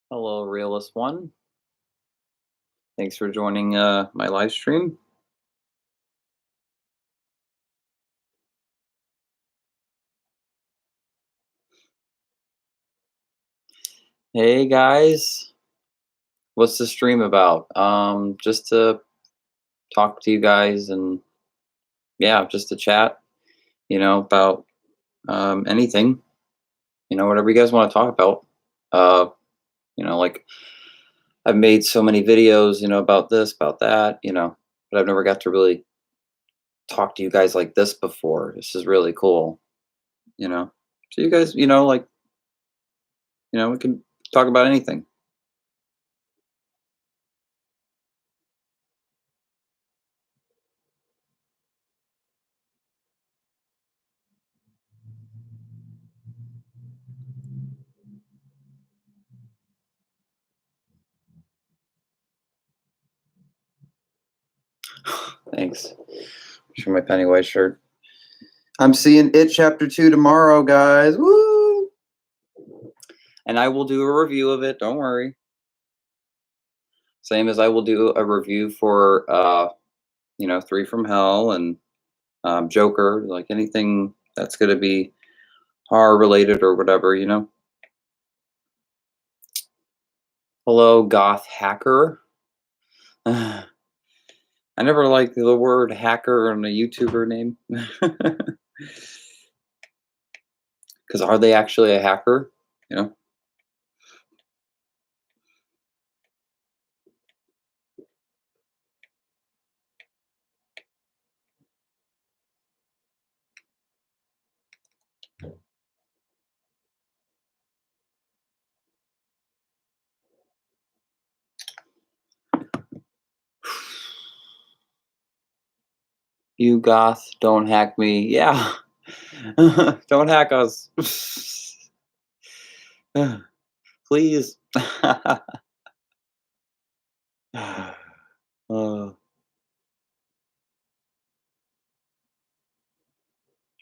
Hello, Realist One. Thanks for joining my live stream. Hey guys, what's the stream about? Just to talk to you guys and yeah, just to chat, about anything, whatever you guys want to talk about. Uh, like I've made so many videos, about this, about that, but I've never got to really talk to you guys like this before. This is really cool, you know. So you guys, we can talk about anything. Thanks. Show my Pennywise shirt. I'm seeing It Chapter 2 tomorrow, guys. Woo! And I will do a review of it. Don't worry. Same as I will do a review for, Three from Hell and Joker, like anything that's going to be horror related or whatever. Hello, Goth Hacker. I never liked the word hacker on a YouTuber name. Because are they actually a hacker? You know? You goth, don't hack me. Yeah. Don't hack us. Please. Uh,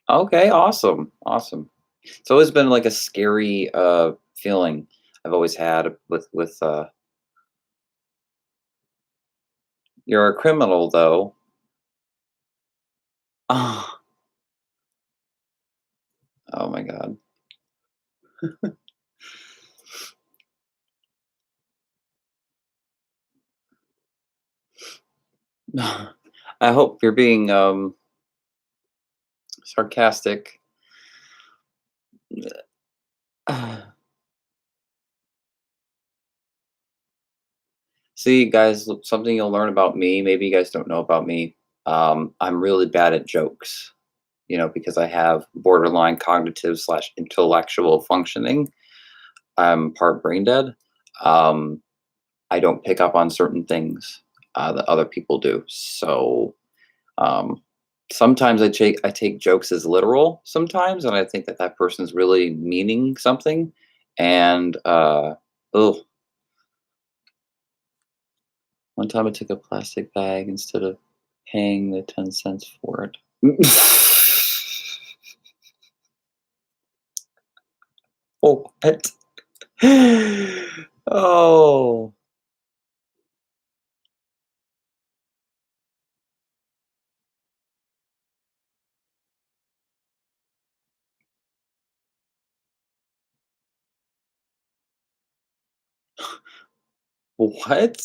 okay, awesome. Awesome. It's always been like a scary feeling I've always had with you're a criminal though. Oh, oh my god. I hope you're being sarcastic. See, guys, something you'll learn about me, maybe you guys don't know about me. I'm really bad at jokes, because I have borderline cognitive slash intellectual functioning. I'm part brain dead. Um, I don't pick up on certain things that other people do. So um, sometimes I take jokes as literal sometimes, and I think that that person's really meaning something. And oh, one time I took a plastic bag instead of paying the 10 cents for it. Oh, what? Oh, what?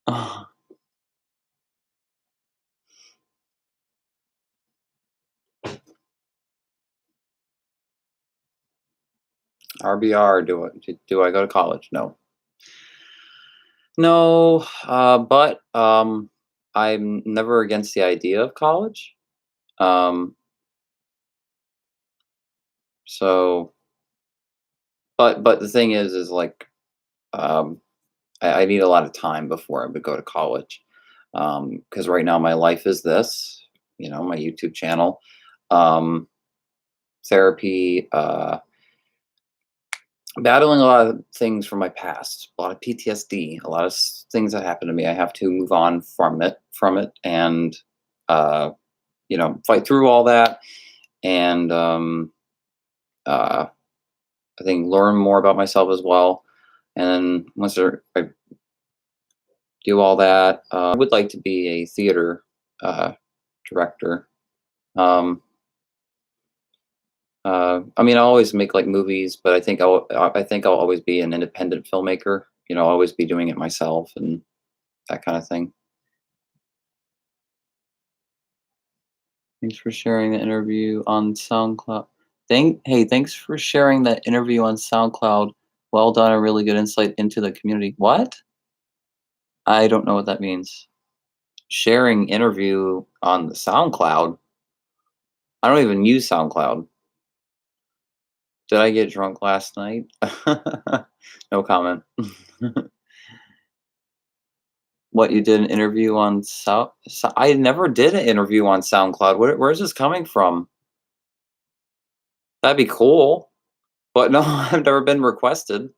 Oh, RBR, do I go to college? No. No, but I'm never against the idea of college. Um, so, but the thing is like, um, I need a lot of time before I would go to college. Because right now my life is this, my YouTube channel, um, therapy, battling a lot of things from my past, a lot of PTSD, a lot of things that happened to me. I have to move on from it, and uh, fight through all that, and uh, I think learn more about myself as well. And then I do all that, I would like to be a theater uh, director. Um, I mean, I'll always make like movies, but I think I'll always be an independent filmmaker. I'll always be doing it myself and that kind of thing. Thanks for sharing the interview on SoundCloud. Thanks for sharing that interview on SoundCloud. Well done, a really good insight into the community. What? I don't know what that means. Sharing interview on the SoundCloud. I don't even use SoundCloud. Did I get drunk last night? No comment. What, you did an interview on I never did an interview on SoundCloud. Where's this coming from? That'd be cool, but no, I've never been requested.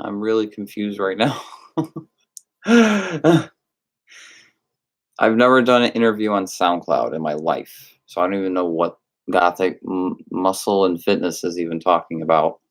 I'm really confused right now. I've never done an interview on SoundCloud in my life, so I don't even know what Gothic Muscle and Fitness is even talking about.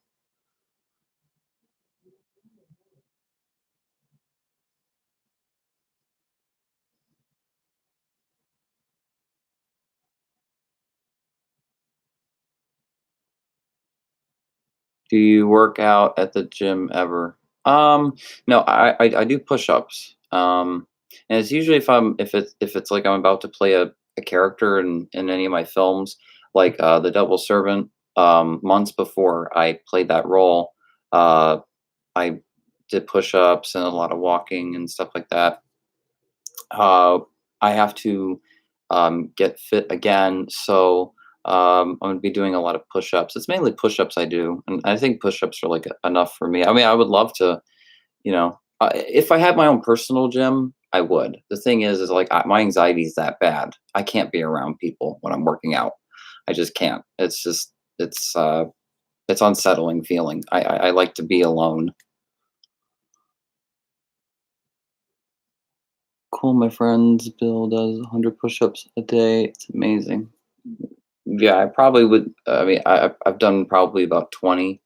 Do you work out at the gym ever? No, I do push-ups. And it's usually if it's like I'm about to play a character in any of my films, like The Devil Servant. Months before I played that role, uh, I did push-ups and a lot of walking and stuff like that. Uh, I have to get fit again, so I'm gonna be doing a lot of push-ups. It's mainly push-ups I do, and I think push-ups are like enough for me. I mean, I would love to, if I had my own personal gym, I would. The thing is like my anxiety is that bad. I can't be around people when I'm working out. I just can't. It's unsettling feeling. I like to be alone. Cool, my friend's Bill does 100 push-ups a day. It's amazing. Yeah, I probably would. I mean, I've done probably about 20,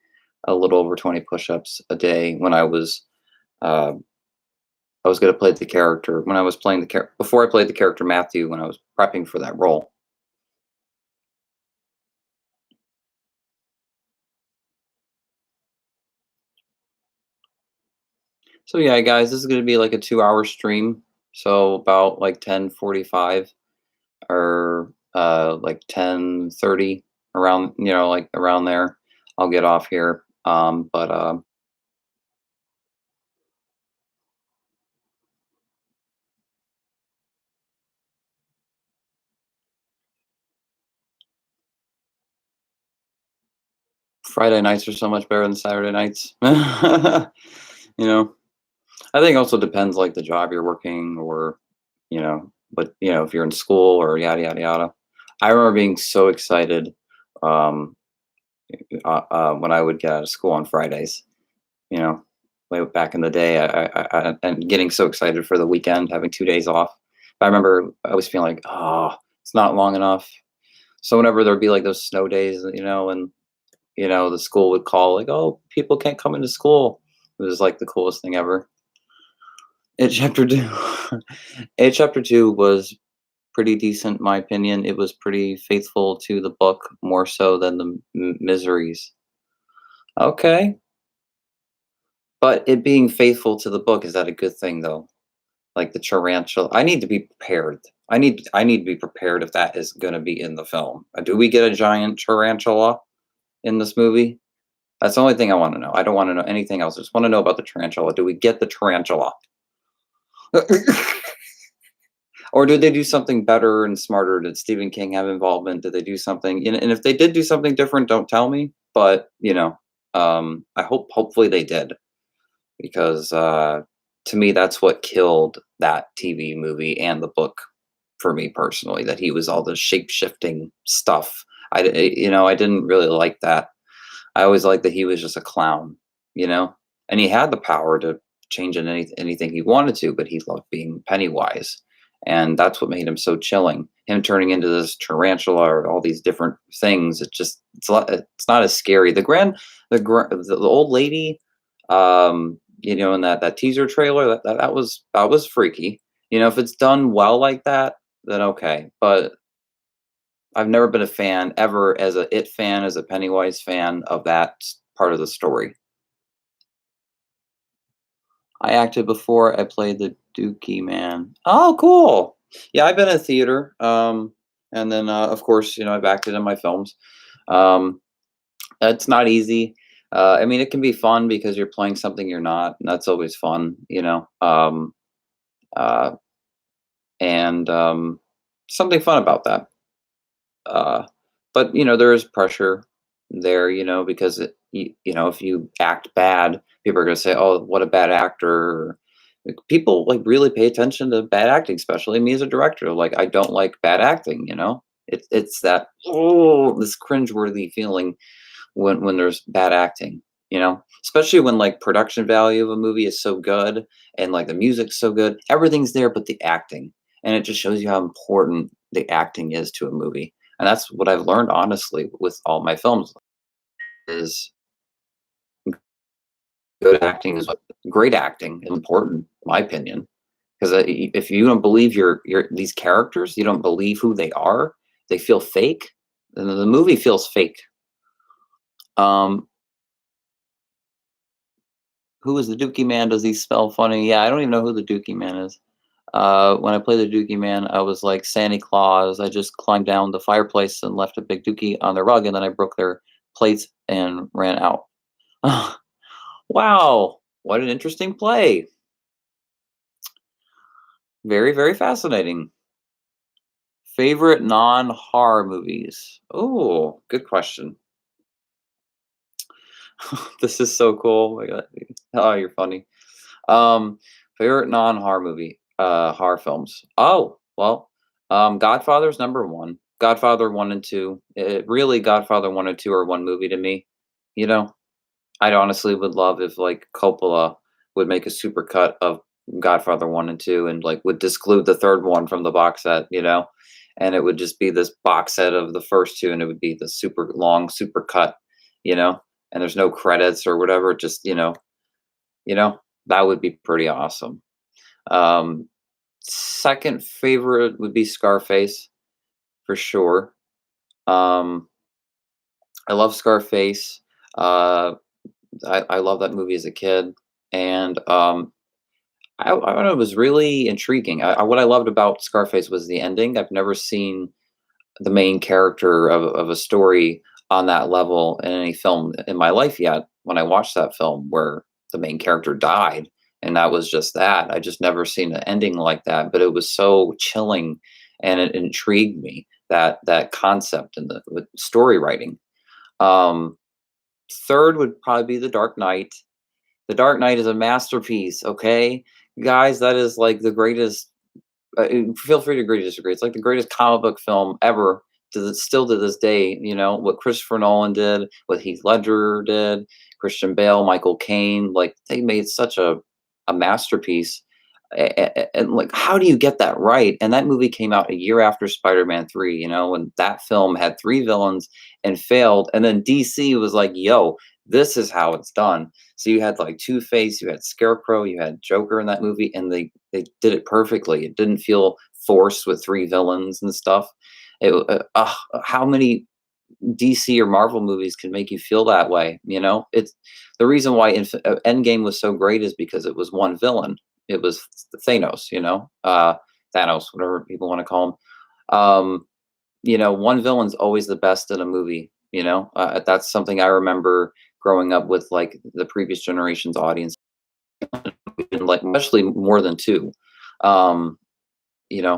a little over 20 push-ups a day when uh, I was going to play the character when I was playing the character before I played the character Matthew when I was prepping for that role. So yeah, guys, this is going to be like a 2-hour stream. So about like 10:45 or like 10:30 around, like around there. I'll get off here. But Friday nights are so much better than Saturday nights. you know, I think also depends like the job you're working or, but if you're in school or yada yada yada. I remember being so excited um, when I would get out of school on Fridays. You know, way back in the day, and getting so excited for the weekend, having 2 days off. I remember I was feeling like, oh, it's not long enough. So whenever there'd be like those snow days, and the school would call like, "Oh, people can't come into school." It was like the coolest thing ever. It chapter 2 It chapter 2 was pretty decent in my opinion. It was pretty faithful to the book more so than the Miseries. Okay. But it being faithful to the book, is that a good thing though? Like the tarantula, I need to be prepared. I need to be prepared if that is gonna be in the film. Do we get a giant tarantula in this movie? That's the only thing I wanna know. I don't wanna know anything else. I just wanna know about the tarantula. Do we get the tarantula? Or did they do something better and smarter? Did Stephen King have involvement? Did they do something? And if they did do something different, don't tell me. But I hopefully they did because to me that's what killed that TV movie and the book for me personally. That he was all this shape shifting stuff. I didn't really like that. I always liked that he was just a clown, you know, and he had the power to change anything he wanted to, but he loved being Pennywise, and that's what made him so chilling. Him turning into this tarantula or all these different things, it's not as scary. The old lady, in that teaser trailer, that was freaky. If it's done well like that, then okay. But I've never been a fan ever as a It fan, as a Pennywise fan of that part of the story. I acted before I played the Dookie Man. Oh, cool. Yeah, I've been in theater, and then, of course, I've acted in my films. Um, it's not easy. I mean, it can be fun because you're playing something you're not, and that's always fun, uh, and something fun about that. Uh, but there is pressure there, because if you act bad, people are going to say, "Oh, what a bad actor." Like, people like really pay attention to bad acting, especially me as a director. Like, I don't like bad acting. It's that, this cringeworthy feeling when there's bad acting. Especially when like production value of a movie is so good and like the music's so good, everything's there but the acting, and it just shows you how important the acting is to a movie. And that's what I've learned honestly with all my films is good acting is what great acting is important, in my opinion. Because if you don't believe your these characters, you don't believe who they are, they feel fake, then the movie feels fake. Um, who is the Dookie Man? Does he spell funny? Yeah, I don't even know who the Dookie Man is. When I played the Dookie Man, I was like Santa Claus. I just climbed down the fireplace and left a big dookie on the rug, and then I broke their plates and ran out. Wow, what an interesting play. Very, very fascinating. Favorite non-horror movies? Oh, good question. This is so cool. Oh my God. Oh, you're funny. Um, Favorite non-horror movie, horror films. Oh, well, Godfather's number one. Godfather 1 and 2. Really, Godfather 1 and 2 are one movie to me. You know, I'd honestly would love if like Coppola would make a super cut of Godfather 1 and 2 and like would disclude the third one from the box set. And it would just be this box set of the first two and it would be the super long super cut, you know, and there's no credits or whatever, just you know, that would be pretty awesome. Um Second favorite would be Scarface for sure. Um I love Scarface. Uh I love that movie as a kid, and I don't know, it was really intriguing. What I loved about Scarface was the ending. I've never seen the main character of a story on that level in any film in my life yet. When I watched that film where the main character died, and that was just that. I just never seen an ending like that, but it was so chilling, and it intrigued me that concept and the with story writing. Um, Third would probably be The Dark Knight. The Dark Knight is a masterpiece, okay? Guys, that is like the greatest. Feel free to agree to disagree. It's like the greatest comic book film ever, still to this day. What Christopher Nolan did, what Heath Ledger did, Christian Bale, Michael Caine, like they made such a masterpiece. And like, how do you get that right? And that movie came out a year after Spider-Man 3, when that film had three villains and failed. And then DC was like, yo, this is how it's done. So you had like Two Face, you had Scarecrow, you had Joker in that movie, and they did it perfectly. It didn't feel forced with three villains and stuff. How many DC or Marvel movies can make you feel that way? It's the reason why Endgame was so great is because it was one villain. It was Thanos. Thanos, whatever people want to call him. One villain's always the best in a movie. That's something I remember growing up with, like the previous generation's audience, and like especially more than two. Um,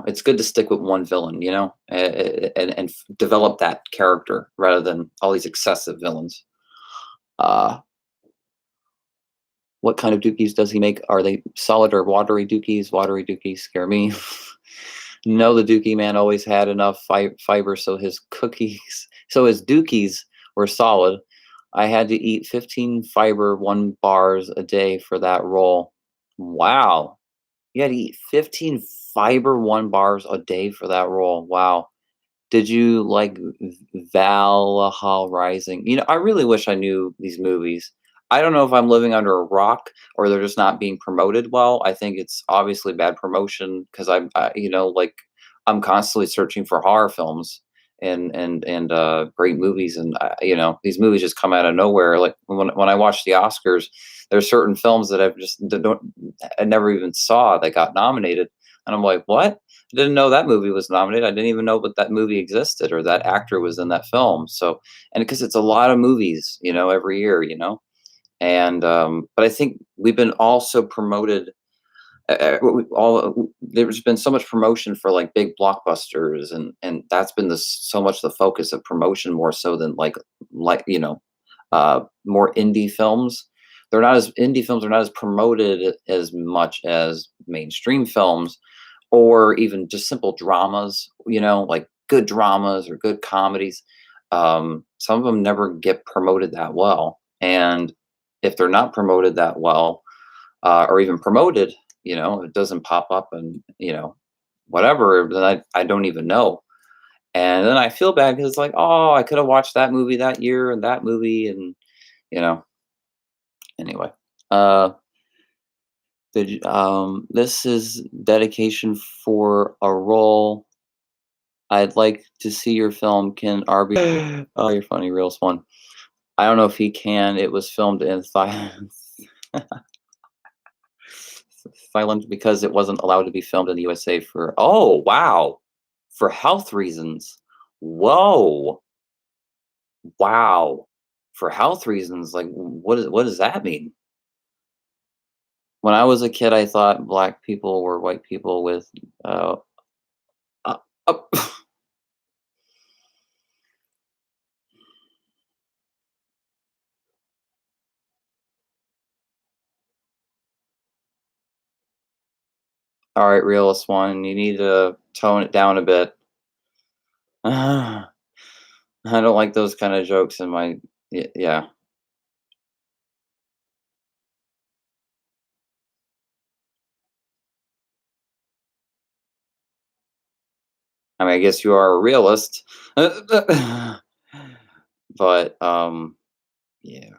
it's good to stick with one villain, and develop that character rather than all these excessive villains. Uh, what kind of dookies does he make? Are they solid or watery dookies? Watery dookies scare me. No, the dookie man always had enough fiber, so his dookies were solid. I had to eat 15 fiber 1 bars a day for that roll. Wow. You had to eat 15 fiber 1 bars a day for that roll. Wow. Did you like Valhalla Rising? I really wish I knew these movies. I don't know if I'm living under a rock or they're just not being promoted well. I think it's obviously bad promotion because like I'm constantly searching for horror films and great movies, and these movies just come out of nowhere. Like when I watch the Oscars, there's certain films that I never even saw that got nominated, and I'm like, what? I didn't know that movie was nominated. I didn't even know that movie existed or that actor was in that film. So, and because it's a lot of movies, every year, and but I think we've been also promoted. There's been so much promotion for like big blockbusters, and that's been so much the focus of promotion more so than more indie films. Indie films are not as promoted as much as mainstream films or even just simple dramas, like good dramas or good comedies. Some of them never get promoted that well. And if they're not promoted that well, or even promoted, it doesn't pop up and, whatever, then I don't even know. And then I feel bad because it's like, oh, I could have watched that movie that year and that movie. And, you know, anyway. Uh, this is dedication for a role. I'd like to see your film. Can RB? Oh, you're funny, Reels one. I don't know if he can. It was filmed in Thailand because it wasn't allowed to be filmed in the USA for. Oh wow, for health reasons. Whoa, wow, for health reasons. Like, what does that mean? When I was a kid, I thought black people were white people with. Uh, uh, uh, all right, realist one, you need to tone it down a bit. I don't like those kind of jokes in my. Yeah. I mean, I guess you are a realist. But yeah.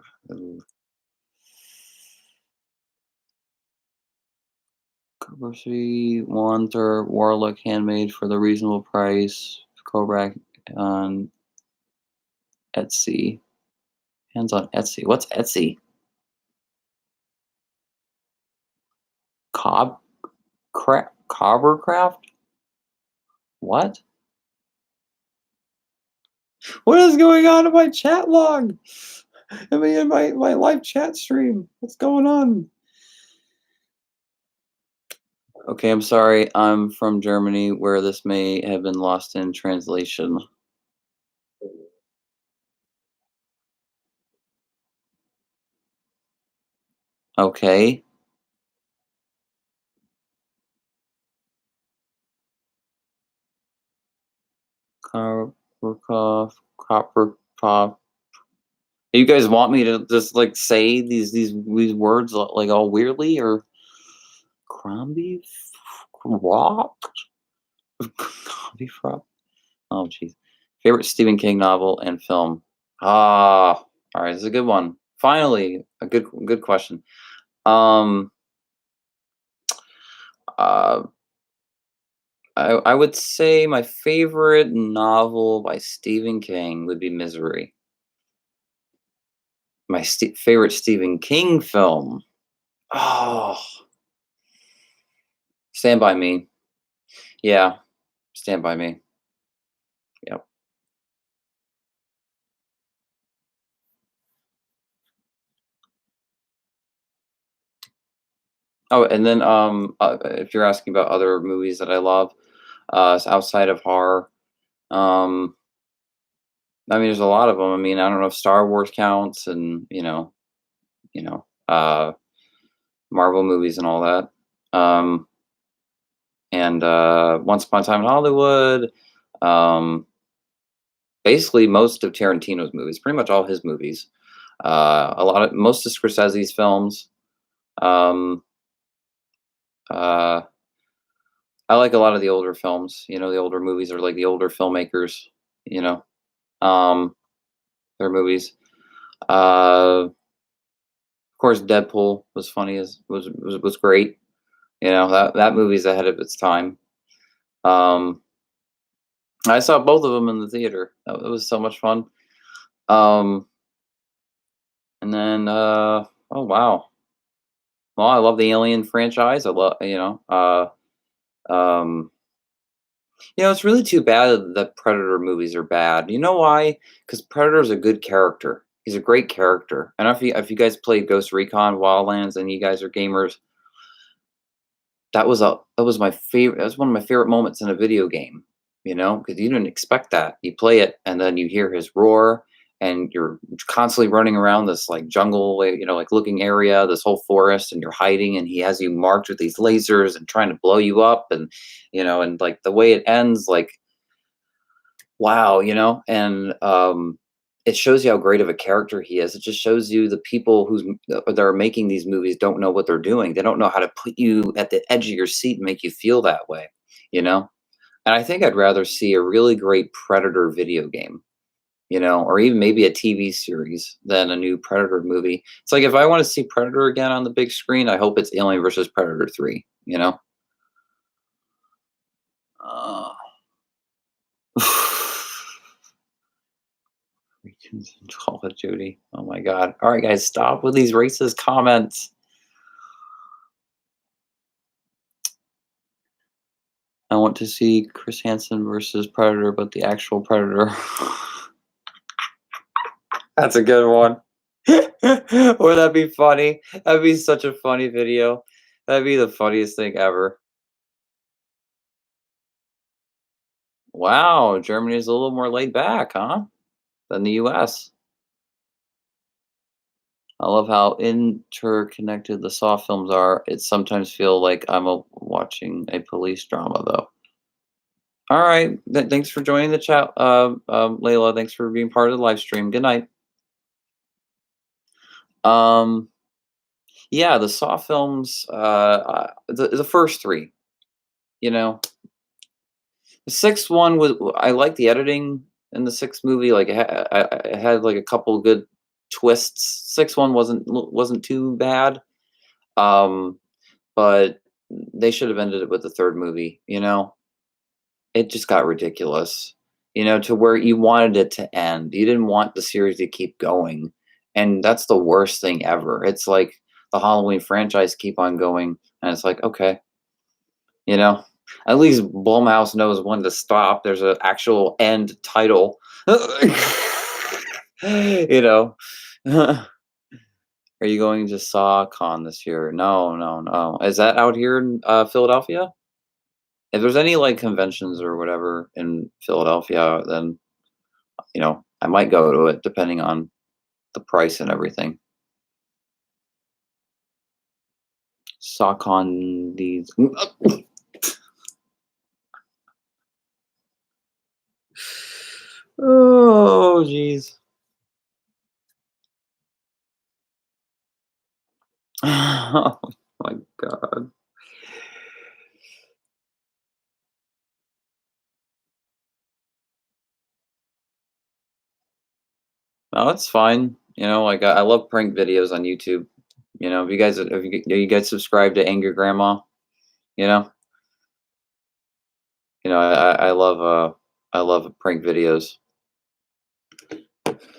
Diversity, Wanter, Warlock, handmade for the reasonable price. Cobra on Etsy. Hands on Etsy. What's Etsy? Cob Cobbercraft? What? What is going on in my chat log? I mean, in my live chat stream. What's going on? Okay, I'm sorry. I'm from Germany, where this may have been lost in translation. Okay. Copperpop. You guys want me to just like say these words like all weirdly or Crombie Rock? Crombie Frog? Oh jeez. Favorite Stephen King novel and film. Ah, all right, this is a good one. Finally, a good question. Um uh I would say my favorite novel by Stephen King would be Misery. My favorite Stephen King film. Oh, Stand by Me. Yeah, Stand by Me. Yep. Oh, and then if you're asking about other movies that I love, outside of horror. Um, I mean, there's a lot of them. I mean, I don't know if Star Wars counts, and you know, Marvel movies and all that. Um, and Once Upon a Time in Hollywood. Um, Basically, most of Tarantino's movies, pretty much all his movies. Most of Scorsese's films. Um, uh, I like a lot of the older films. The older movies are like the older filmmakers. You know, um, their movies. Of course, Deadpool was funny as was great. That movie's ahead of its time. Um, I saw both of them in the theater. That was so much fun. Um, and then Oh wow, well, I love the Alien franchise. I love um, it's really too bad that Predator movies are bad. You know why? Because Predator's a good character. He's a great character. And if you guys played Ghost Recon Wildlands and you guys are gamers, that was my favorite. That was one of my favorite moments in a video game. Because you didn't expect that. You play it and then you hear his roar, and you're constantly running around this like jungle, like looking area, this whole forest, and you're hiding, and he has you marked with these lasers and trying to blow you up, and like the way it ends, like wow, and it shows you how great of a character he is. It just shows you the people that are making these movies don't know what they're doing. They don't know how to put you at the edge of your seat and make you feel that way, you know? And I think I'd rather see a really great Predator video game, or even maybe a TV series than a new Predator movie. It's like if I want to see Predator again on the big screen, I hope it's Alien versus Predator 3, you know? Uh, Weekends in Call of Duty. Oh my god. All right, guys, stop with these racist comments. I want to see Chris Hansen versus Predator, but the actual Predator. That's a good one. Would that be funny? That'd be such a funny video. That'd be the funniest thing ever. Wow, Germany's a little more laid back, huh? Than the US. I love how interconnected the Saw films are. It sometimes feel like watching a police drama, though. All right. Thanks for joining the chat, Layla. Thanks for being part of the live stream. Good night. Um, yeah, the Saw films, the first three, you know, the sixth one was, I like the editing in the sixth movie. Like it had like a couple good twists. Sixth one wasn't too bad. Um, but they should have ended it with the third movie. It just got ridiculous, to where you wanted it to end. You didn't want the series to keep going. And that's the worst thing ever. It's like the Halloween franchise keep on going, and it's like, okay, you know, at least Blumhouse knows when to stop. There's an actual end title. you know. Are you going to SawCon this year? No, no, no. Is that out here in Philadelphia? If there's any like conventions or whatever in Philadelphia, then I might go to it depending on the price and everything. SawCon these. Oh, jeez. Oh my god. No, it's fine. Like I love prank videos on YouTube. If you guys, do you guys subscribe to Angry Grandma? You know, I love prank videos.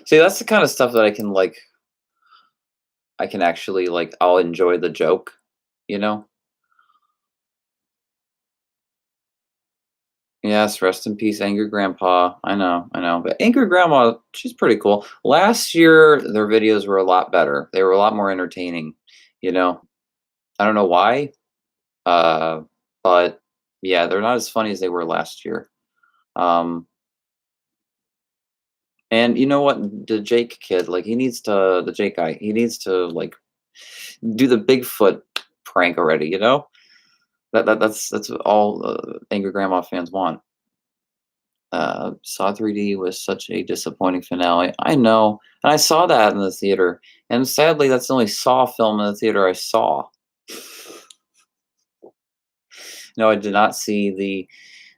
See, that's the kind of stuff that I can actually like. I'll enjoy the joke. You know. Yes, rest in peace, Angry Grandpa. I know. But Angry Grandma, she's pretty cool. Last year, their videos were a lot better. They were a lot more entertaining. You know, I don't know why, uh, but Yeah, they're not as funny as they were last year. Um, and you know what? The Jake kid, like, he needs to the Jake guy, he needs to, like, do the Bigfoot prank already, you know? That's what all, Angry Grandma fans want. Saw 3D was such a disappointing finale. I know, and I saw that in the theater, and sadly, that's the only Saw film in the theater I saw. No, I did not see the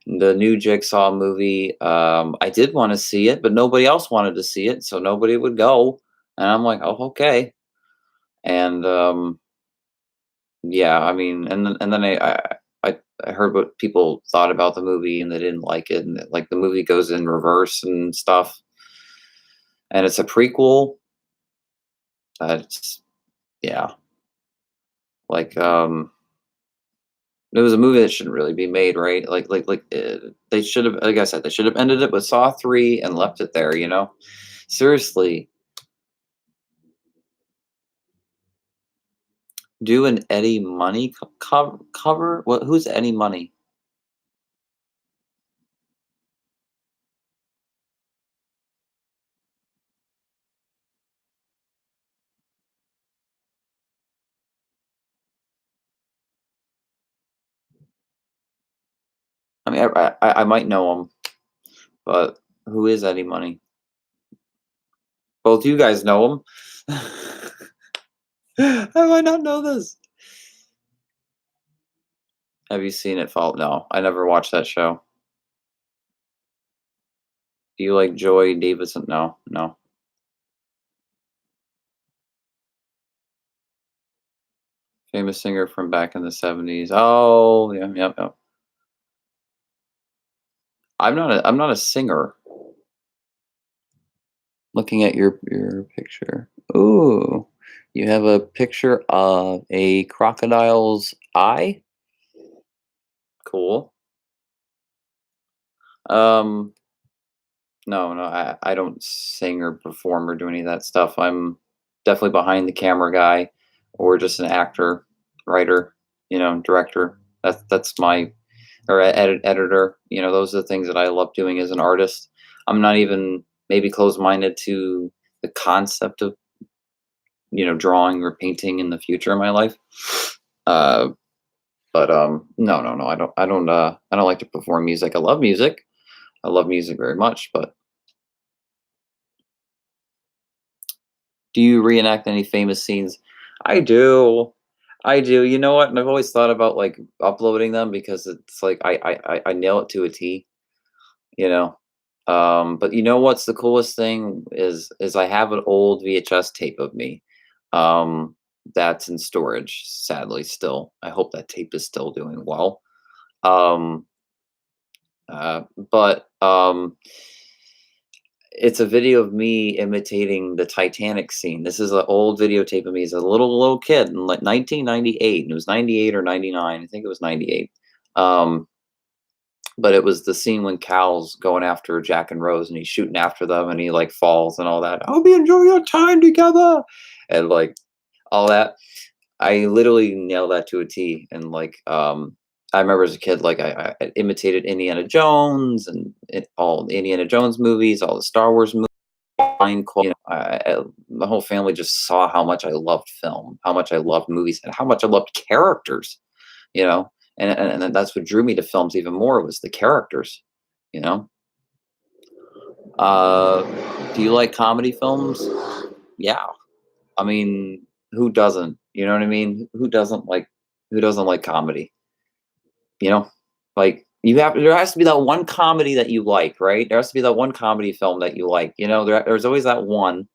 new Jigsaw movie. I did wanna see it, but nobody else wanted to see it, so nobody would go, and I'm like, "Oh, okay." And, yeah, I mean, and then I heard what people thought about the movie, and they didn't like it, and, like, the movie goes in reverse and stuff, and it's a prequel. It's yeah, like, it was a movie that shouldn't really be made, right? They should have, like I said, they should have ended it with Saw 3 and left it there, you know? Seriously, do an Eddie Money cover? What? Who's Eddie Money? I mean, I might know him, but who is Eddie Money? Both you guys know him. How do I not know this? Have you seen it fall? No, I never watched that show. Do you like Joy Davidson? No, no. Famous singer from back in the 70s. Oh, yeah, yep, yep. I'm not a singer. Looking at your picture. Ooh, you have a picture of a crocodile's eye? Cool. Um, no, no, I don't sing or perform or do any of that stuff. I'm definitely behind the camera guy or just an actor, writer, director. That's my or editor. Those are the things that I love doing as an artist. I'm not even maybe closed-minded to the concept of drawing or painting in the future of my life. Uh, but no, no, no, I don't like to perform music. I love music. I love music very much. But do you reenact any famous scenes? I do. I do. You know what? And I've always thought about like uploading them because it's like I nail it to a T. You know. But you know what's the coolest thing is I have an old VHS tape of me. Um, that's in storage, sadly still. I hope that tape is still doing well. Um, but it's a video of me imitating the Titanic scene. This is an old videotape of me as a little kid in like 1998. And it was 98 or 99. I think it was 98. Um, but it was the scene when Cal's going after Jack and Rose and he's shooting after them and he like falls and all that. I hope you enjoy your time together. And like all that. I literally nailed that to a T. And like I remember as a kid, like I imitated Indiana Jones and all the Indiana Jones movies, all the Star Wars movies. My whole family just saw how much I loved film, how much I loved movies, and how much I loved characters. You know, and that's what drew me to films even more was the characters. You know, uh, do you like comedy films? Yeah, I mean, who doesn't? You know what I mean? Who doesn't like comedy? You know, like there has to be that one comedy that you like, right? There has to be that one comedy film that you like. There's always that one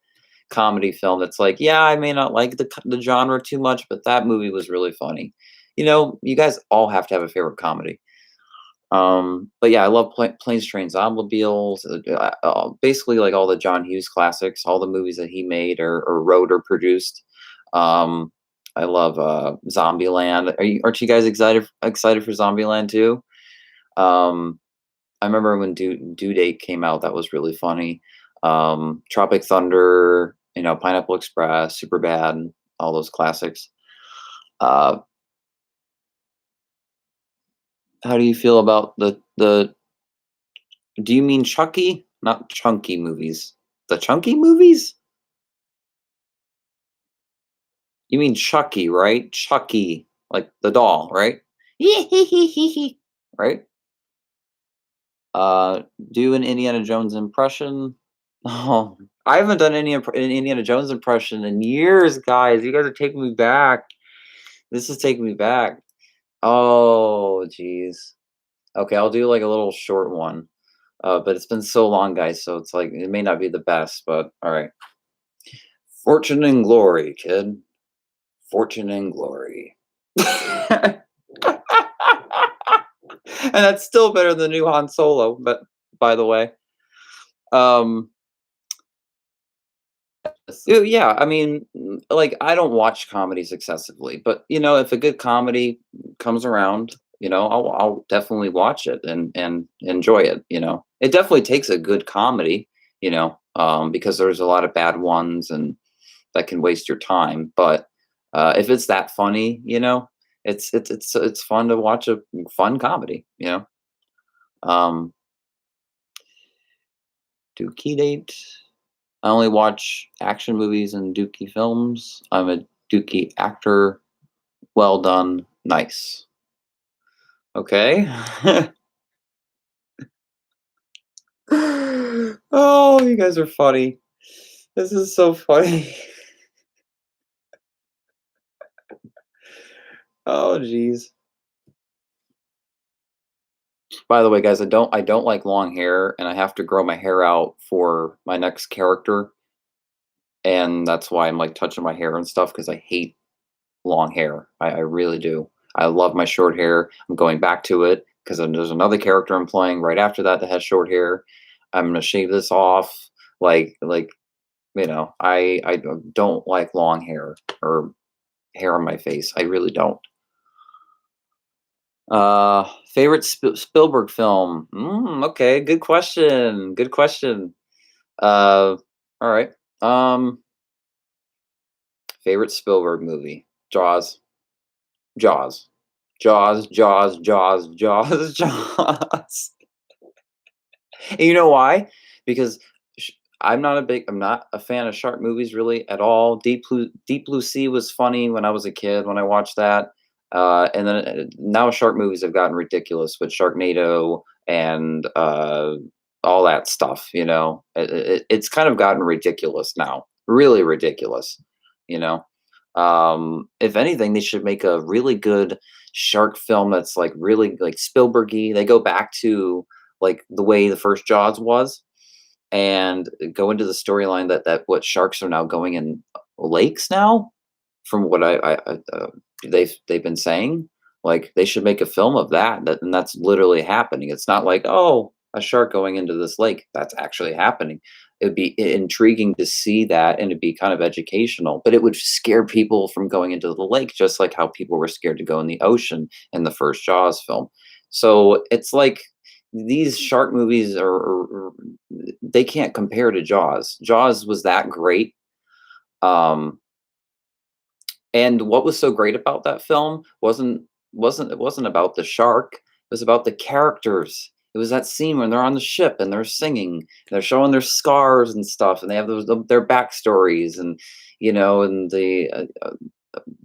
comedy film that's like, yeah, I may not like the genre too much, but that movie was really funny. You guys all have to have a favorite comedy. But yeah, I love Planes, Trains, Automobiles. Basically, like all the John Hughes classics, all the movies that he made or wrote or produced. Um, I love Zombieland. Aren't you guys excited for Zombieland too? Um, I remember when Due Date came out, that was really funny. Tropic Thunder, Pineapple Express, Superbad, all those classics. Uh, How do you feel about the do you mean Chucky? Not Chunky movies. The Chunky movies? You mean Chucky, right? Chucky, like the doll, right? Right? Uh, do an Indiana Jones impression. Oh, I haven't done an Indiana Jones impression in years, guys. You guys are taking me back. This is taking me back. Oh, geez. Okay, I'll do like a little short one. But it's been so long, guys, so it's like it may not be the best, but all right. Fortune and glory, kid. Fortune and glory. And that's still better than the new Han Solo, but by the way. Um, yeah, I mean, like I don't watch comedies excessively, but if a good comedy comes around, I'll definitely watch it and enjoy it. It definitely takes a good comedy, because there's a lot of bad ones and that can waste your time. But if it's that funny, it's fun to watch a fun comedy. Um, Dookie date. I only watch action movies and Dookie films. I'm a Dookie actor. Well done. Nice. Okay. Oh, you guys are funny. This is so funny. Oh, jeez. By the way, guys, I don't like long hair, and I have to grow my hair out for my next character, and that's why I'm like touching my hair and stuff because I hate long hair. I really do. I love my short hair. I'm going back to it because there's another character I'm playing right after that that has short hair. I'm gonna shave this off. Like I don't like long hair or hair on my face. I really don't. Favorite Spielberg film? Okay, good question. Good question. All right. Um, Favorite Spielberg movie? Jaws. Jaws. Jaws, Jaws, Jaws, Jaws, Jaws. And you know why? Because sh I'm not a fan of shark movies really at all. Deep Blue Sea was funny when I was a kid when I watched that. And then now shark movies have gotten ridiculous with Sharknado and all that stuff, it's kind of gotten ridiculous now. Really ridiculous, you know. If anything, they should make a really good shark film that's like really like Spielbergy. They go back to like the way the first Jaws was, and go into the storyline that what sharks are now going in lakes now, from what they've been saying. Like they should make a film of that, and that's literally happening. It's not like, oh, a shark going into this lake. That's actually happening. It'd be intriguing to see that, and it'd be kind of educational. But it would scare people from going into the lake, just like how people were scared to go in the ocean in the first Jaws film. So it's like these shark movies they can't compare to Jaws. Jaws was that great. Um, and what was so great about that film wasn't about the shark, it was about the characters. It was that scene when they're on the ship and they're singing, they're showing their scars and stuff, and they have their backstories, and and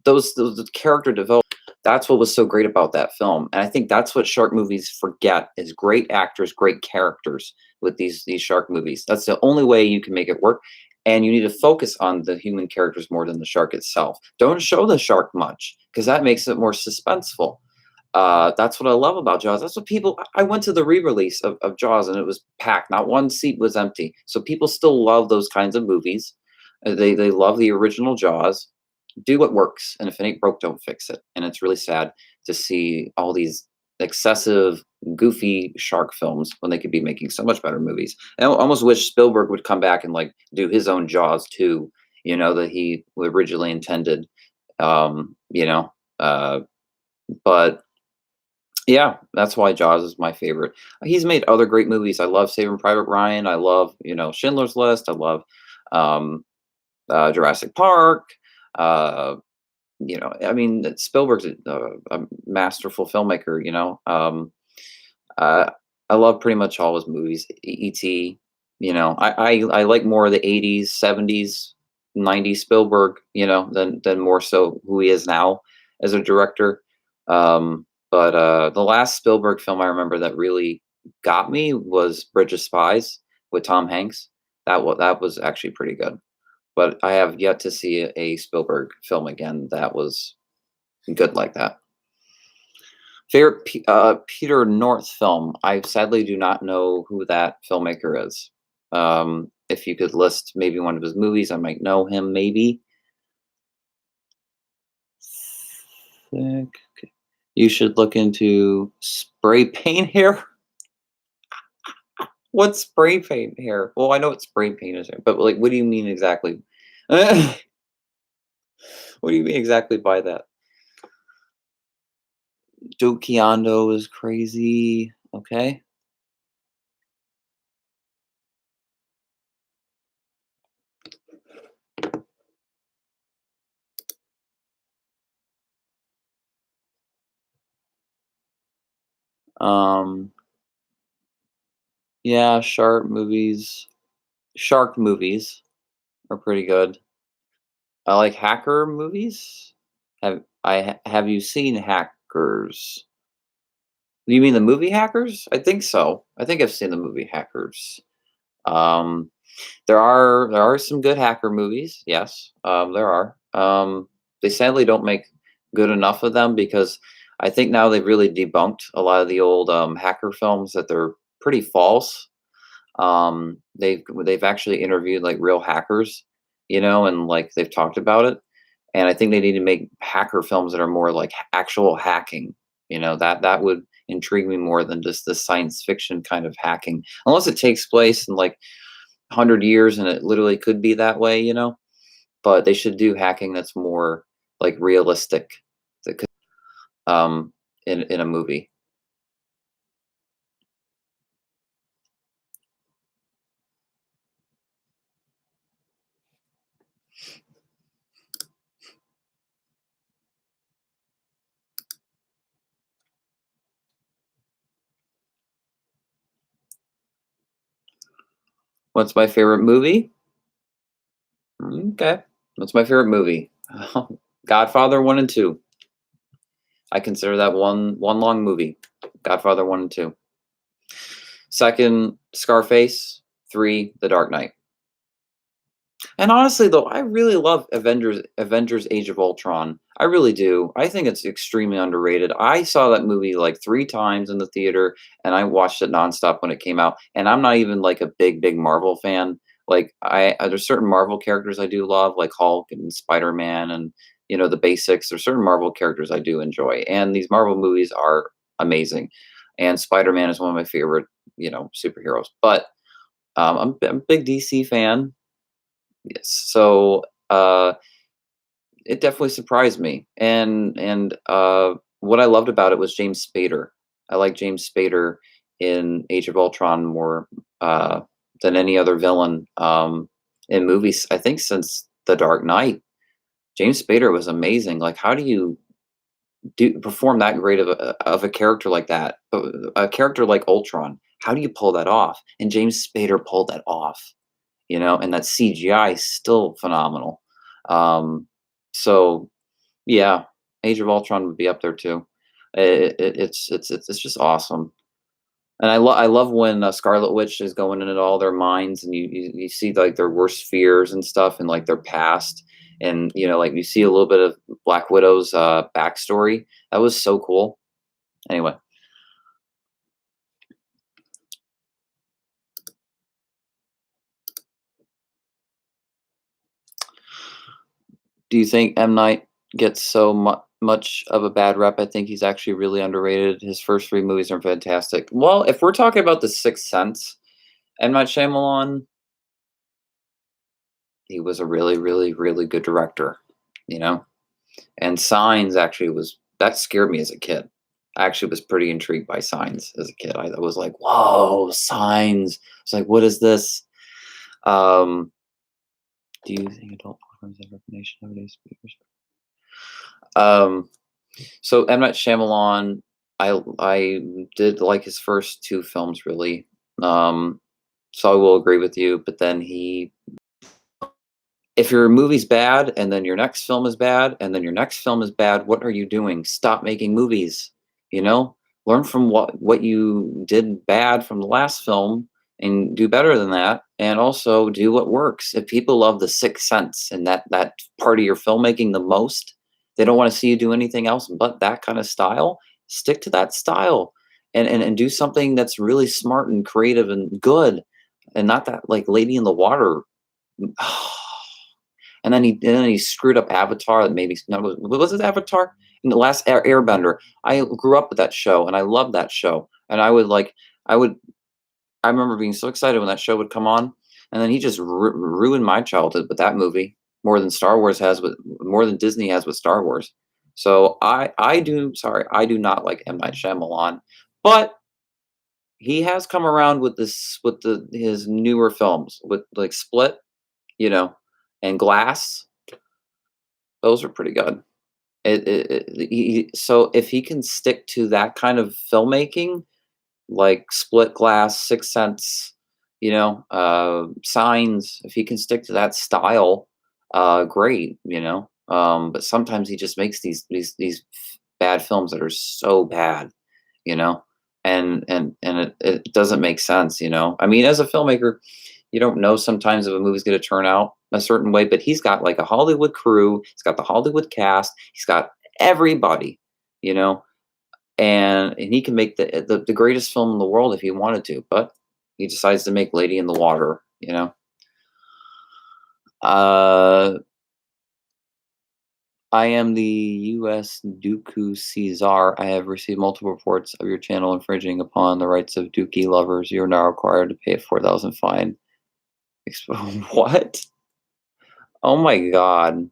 those character development. That's what was so great about that film, and I think that's what shark movies forget is great actors, great characters with these shark movies. That's the only way you can make it work, and you need to focus on the human characters more than the shark itself. Don't show the shark much because that makes it more suspenseful. That's what I love about Jaws. That's what people. I went to the re-release of Jaws and it was packed. Not one seat was empty. So people still love those kinds of movies. They love the original Jaws. Do what works, and if it ain't broke, don't fix it. And it's really sad to see all these excessive, goofy shark films when they could be making so much better movies. And I almost wish Spielberg would come back and like do his own Jaws too. That he originally intended. Um, you know, uh, but yeah, that's why Jaws is my favorite. He's made other great movies. I love Saving Private Ryan. I love Schindler's List. I love um, Jurassic Park. Uh, I mean, Spielberg's a masterful filmmaker. Uh, I love pretty much all his movies. E.T. I like more of the '80s, '70s, '90s Spielberg. Than more so who he is now as a director. But the last Spielberg film I remember that really got me was Bridge of Spies with Tom Hanks. That was actually pretty good. But I have yet to see a Spielberg film again that was good like that. Favorite Peter North film. I sadly do not know who that filmmaker is. If you could list maybe one of his movies, I might know him. Maybe. Think. You should look into spray paint hair. What's spray paint hair? Well, I know what spray paint is, but like, what do you mean exactly? What do you mean exactly by that? Dokiando is crazy. Okay. Um, yeah, Shark movies are pretty good. I like hacker movies. Have you seen Hackers? Do you mean the movie Hackers? I think so. I think I've seen the movie Hackers. Um, there are some good hacker movies. Yes, there are. They sadly don't make good enough of them because I think now they've really debunked a lot of the old hacker films that they're pretty false. They've actually interviewed like real hackers, and like they've talked about it. And I think they need to make hacker films that are more like actual hacking. That would intrigue me more than just the science fiction kind of hacking, unless it takes place in like 100 years and it literally could be that way. But they should do hacking that's more like realistic, that could, um, in a movie. What's my favorite movie? Okay. What's my favorite movie? Godfather 1 and 2. I consider that one long movie. Godfather 1 and 2. Second, Scarface. 3, The Dark Knight. And honestly, though, I really love Avengers Age of Ultron. I really do. I think it's extremely underrated. I saw that movie like 3 times in the theater, and I watched it nonstop when it came out. And I'm not even like a big Marvel fan. Like there's certain Marvel characters I do love, like Hulk and Spider-Man, and the basics. There's certain Marvel characters I do enjoy, and these Marvel movies are amazing. And Spider-Man is one of my favorite, superheroes. But I'm a big DC fan. Yes. So, it definitely surprised me, and what I loved about it was James Spader. I like James Spader in Age of Ultron more, uh, than any other villain, in movies, I think since The Dark Knight. James Spader was amazing. Like, how do you perform that great of a character like that? A character like Ultron, how do you pull that off? And James Spader pulled that off. And that CGI is still phenomenal. Um, so yeah, Age of Ultron would be up there too. It's just awesome, and I love when Scarlet Witch is going into all their minds, and you see like their worst fears and stuff, and like their past, and like you see a little bit of Black Widow's backstory. That was so cool. Anyway, do you think M Night gets so much of a bad rep? I think he's actually really underrated. His first 3 movies are fantastic. Well, if we're talking about The Sixth Sense, M Night Shyamalan, he was a really, really, really good director. You know, and Signs actually was that scared me as a kid. I actually was pretty intrigued by Signs as a kid. I was like, "Whoa, Signs!" It's like, "What is this?" Um, do you think adult platforms have recognition nowadays? Um, so M. Night Shyamalan, I did like his first 2 films really. Um, so I will agree with you, but then he if your movie's bad and then your next film is bad and then your next film is bad, what are you doing? Stop making movies, you know? Learn from what you did bad from the last film and do better than that, and also do what works. If people love The Sixth Sense and that part of your filmmaking the most, they don't wanna see you do anything else but that kinda style, stick to that style and do something that's really smart and creative and good, and not that, like, Lady in the Water. And then he screwed up Avatar. That maybe no, was it Avatar? In the last Airbender. I grew up with that show and I loved that show. And I would I remember being so excited when that show would come on. And then he just ruined my childhood with that movie more than Disney has with Star Wars. So I do not like M Night Shyamalan, but he has come around with his newer films with like Split, you know, and Glass. Those are pretty good. So if he can stick to that kind of filmmaking, like Split Glass, Sixth Sense, Signs, if he can stick to that style, great, But sometimes he just makes these bad films that are so bad, you know, and it doesn't make sense, I mean, as a filmmaker, you don't know sometimes if a movie's going to turn out a certain way, but he's got like a Hollywood crew, he's got the Hollywood cast, he's got everybody, you know, and he can make the greatest film in the world if he wanted to, but he decides to make Lady in the Water. Uh, I am the U.S. Dooku Caesar. I have received multiple reports of your channel infringing upon the rights of Dookie lovers. You are now required to pay a 4,000 fine. What? Oh my God.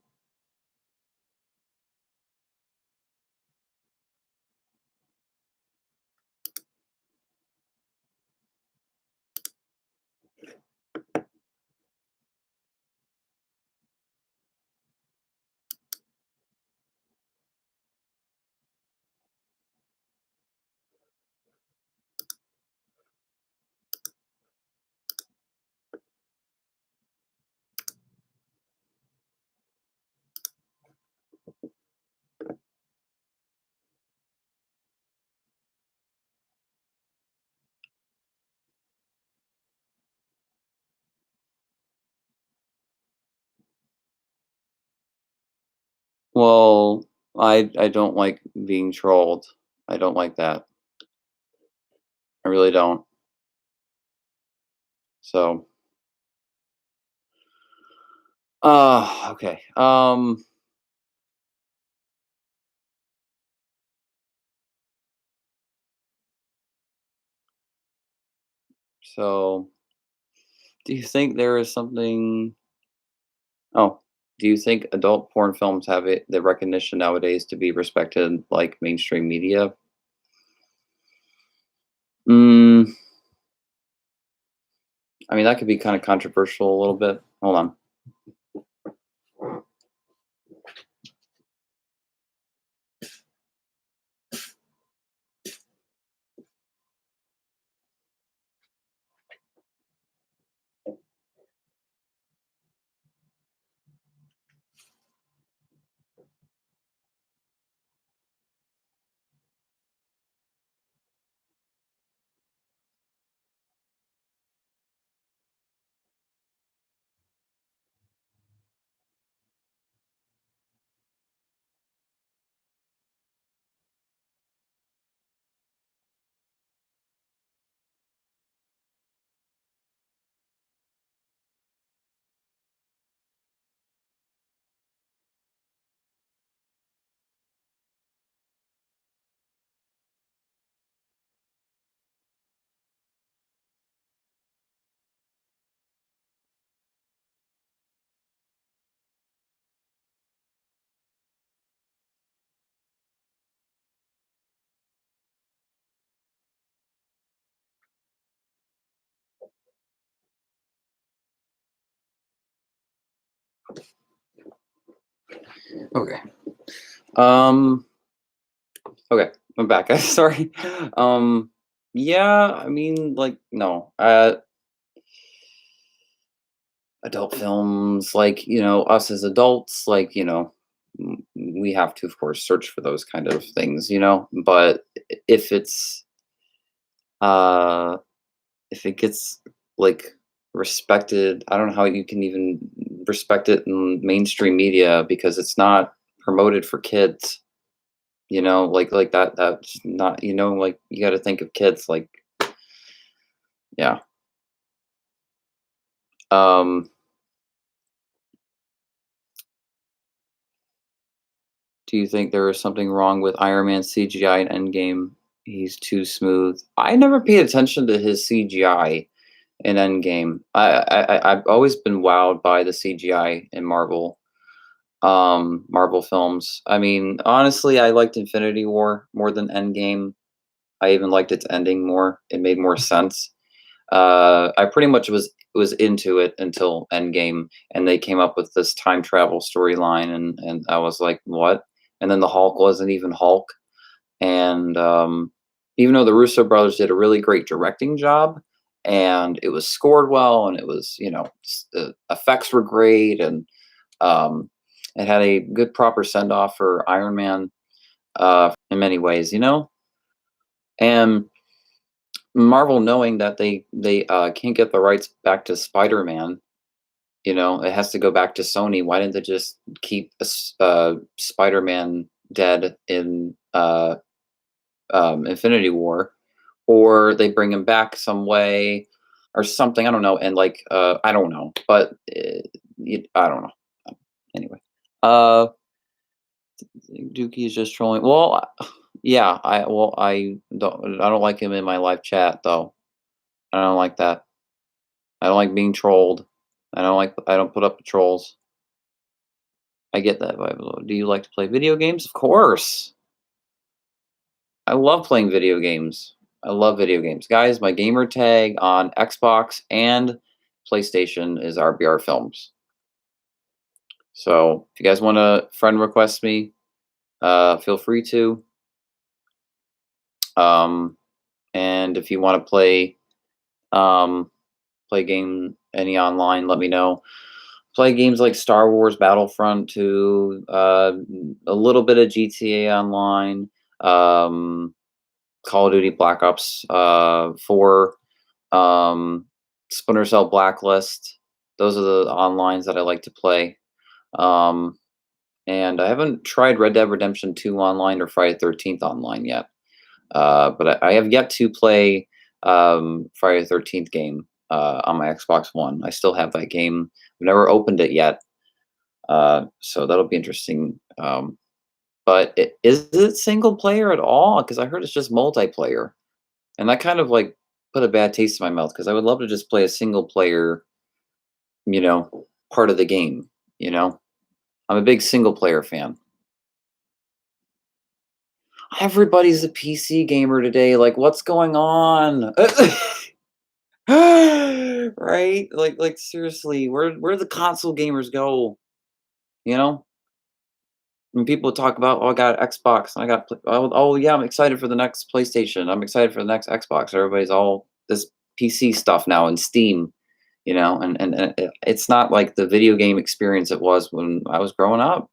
Well, I don't like being trolled. I don't like that. I really don't. So, okay. So do you think there is something oh, do you think adult porn films have the recognition nowadays to be respected like mainstream media? Mm, I mean, that could be kind of controversial a little bit. Hold on. Okay. Um, okay, I'm back. Sorry. Um, yeah, I mean, like, no. Adult films, like, us as adults, like, we have to, of course, search for those kind of things, but if it's, uh, if it gets, like, respected, I don't know how you can even respect it in mainstream media because it's not promoted for kids, like that's not, like, you gotta think of kids, like, yeah. Um, do you think there is something wrong with Iron Man CGI in Endgame? He's too smooth. I never paid attention to his CGI in Endgame. I've always been wowed by the CGI in Marvel films. I mean, honestly, I liked Infinity War more than Endgame. I even liked its ending more. It made more sense. I pretty much was into it until Endgame, and they came up with this time travel storyline, and I was like, what? And then the Hulk wasn't even Hulk, and even though the Russo brothers did a really great directing job, and it was scored well, and it was the effects were great, and um, it had a good proper send off for Iron Man in many ways, and Marvel knowing that they can't get the rights back to Spider-Man, it has to go back to Sony. Why didn't they just keep Spider-Man dead in Infinity War, or they bring him back some way or something? I don't know. And like, I don't know, but I don't know. Anyway, uh, Dookie is just trolling. Well, yeah, I don't like him in my live chat though. I don't like that. I don't like being trolled. I don't put up with trolls. I get that vibe. Do you like to play video games? Of course. I love playing video games. I love video games. Guys, my gamer tag on Xbox and PlayStation is RBR Films. So if you guys want to friend request me, feel free to. Um, and if you want to um, play game any online, let me know. Play games like Star Wars Battlefront 2, a little bit of GTA Online, um, Call of Duty Black Ops 4, um, Splinter Cell Blacklist. Those are the onlines that I like to play. Um, and I haven't tried Red Dead Redemption 2 online or Friday 13th online yet. But I have yet to play Friday the 13th game on my Xbox One. I still have that game. I've never opened it yet. So that'll be interesting. But is it single player at all? Because I heard it's just multiplayer. And that kind of like put a bad taste in my mouth because I would love to just play a single player, part of the game. You know, I'm a big single player fan. Everybody's a PC gamer today. Like, what's going on? Right? Like seriously, where the console gamers go? You know, when people talk about, oh, I got Xbox, and I got, oh yeah, I'm excited for the next PlayStation. I'm excited for the next Xbox. Everybody's all this PC stuff now and Steam. And it's not like the video game experience it was when I was growing up.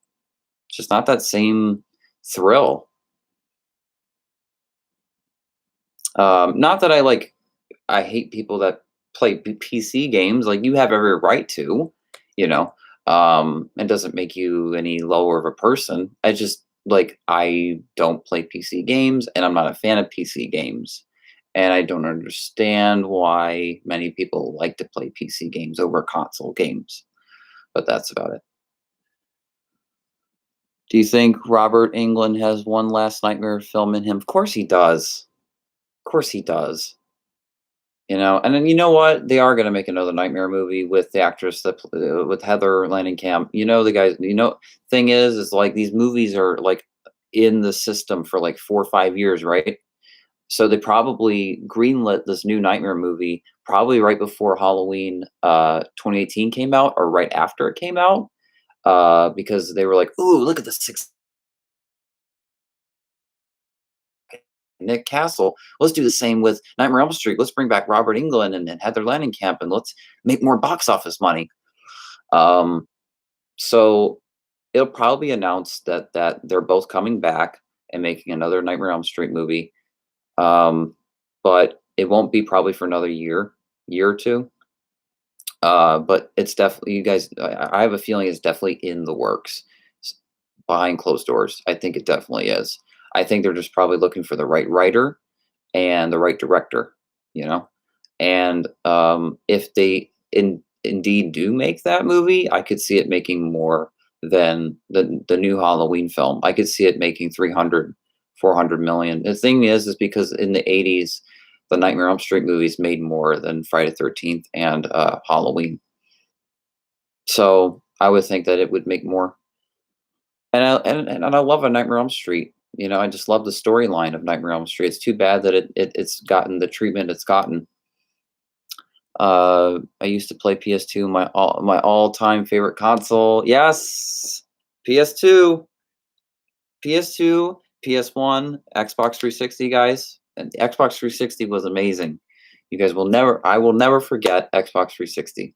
It's just not that same thrill. Not that I hate people that play PC games. Like you have every right to, you know. It doesn't make you any lower of a person. I just like I don't play PC games, and I'm not a fan of PC games, and I don't understand why many people like to play PC games over console games. But that's about it. Do you think Robert Englund has one last nightmare film in him? Of course he does. Of course he does. And then you know what? They are gonna make another Nightmare movie with the actress with Heather Langenkamp. The guys. Thing is like these movies are like in the system for like 4 or 5 years, right? So they probably greenlit this new Nightmare movie probably right before Halloween 2018 came out or right after it came out because they were like, "Ooh, look at the Nick Castle. Let's do the same with Nightmare on Elm Street. Let's bring back Robert Englund and Heather Langenkamp, and let's make more box office money. Um, so it'll probably announce that they're both coming back and making another Nightmare on Elm Street movie. Um, but it won't be probably for another year or two. But it's definitely, you guys. I have a feeling it's definitely in the works, s- behind closed doors. I think it definitely is. I think they're just probably looking for the right writer and the right director. You know, and if they indeed do make that movie, I could see it making more than the new Halloween film. I could see it making 300, 400 million. The thing is because in the 80s, the Nightmare on Elm Street movies made more than Friday the 13th and Halloween. So I would think that it would make more. And I love a Nightmare on Elm Street. I just love the storyline of Nightmare on Elm Street. It's too bad that it's gotten the treatment it's gotten. I used to play PS2, my all-time favorite console. Yes, PS2, PS2, PS1, Xbox 360, guys. And the Xbox 360 was amazing. You guys will never, I will never forget Xbox 360.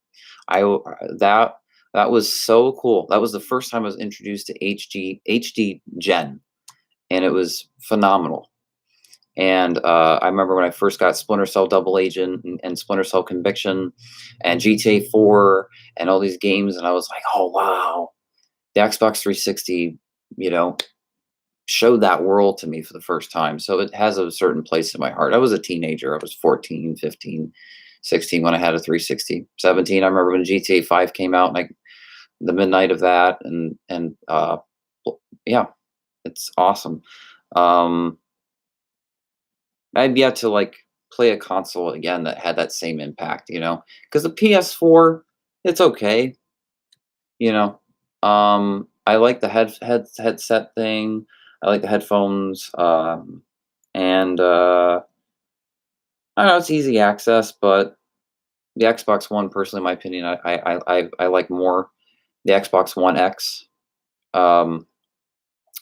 That that was so cool. That was the first time I was introduced to HD Gen, and it was phenomenal. And I remember when I first got Splinter Cell Double Agent and Splinter Cell Conviction and GTA 4 and all these games, and I was like, oh wow, the Xbox 360, you know, showed that world to me for the first time. So it has a certain place in my heart. I was a teenager. I was 14, 15, 16 when I had a 360. 17, I remember when GTA 5 came out, and the midnight of that, and yeah, it's awesome. Um, I've yet to play a console again that had that same impact, because the PS4, it's okay, you know. I like the headset thing. I like the headphones, and I know it's easy access, but the Xbox One, personally, in my opinion, I like more. The Xbox One X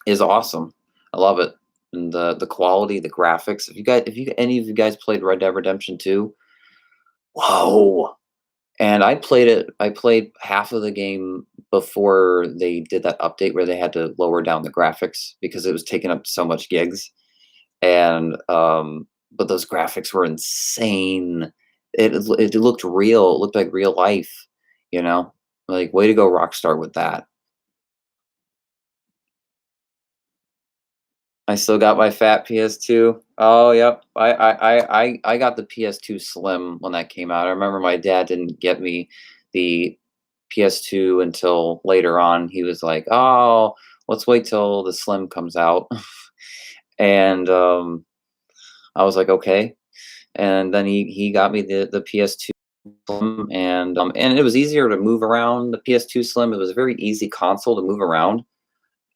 is awesome. I love it, and the quality, the graphics. If any of you guys played Red Dead Redemption 2, whoa! And I played half of the game before they did that update where they had to lower down the graphics because it was taking up so much gigs. And but those graphics were insane. It looked real. It looked like real life. You know, like way to go, Rockstar, with that. I still got my fat PS2. Oh, yep. I got the PS2 Slim when that came out. I remember my dad didn't get me the PS2 until later on. He was like, "Oh, let's wait till the Slim comes out." And I was like, "Okay." And then he got me the PS2 Slim, and it was easier to move around. The PS2 Slim, it was a very easy console to move around,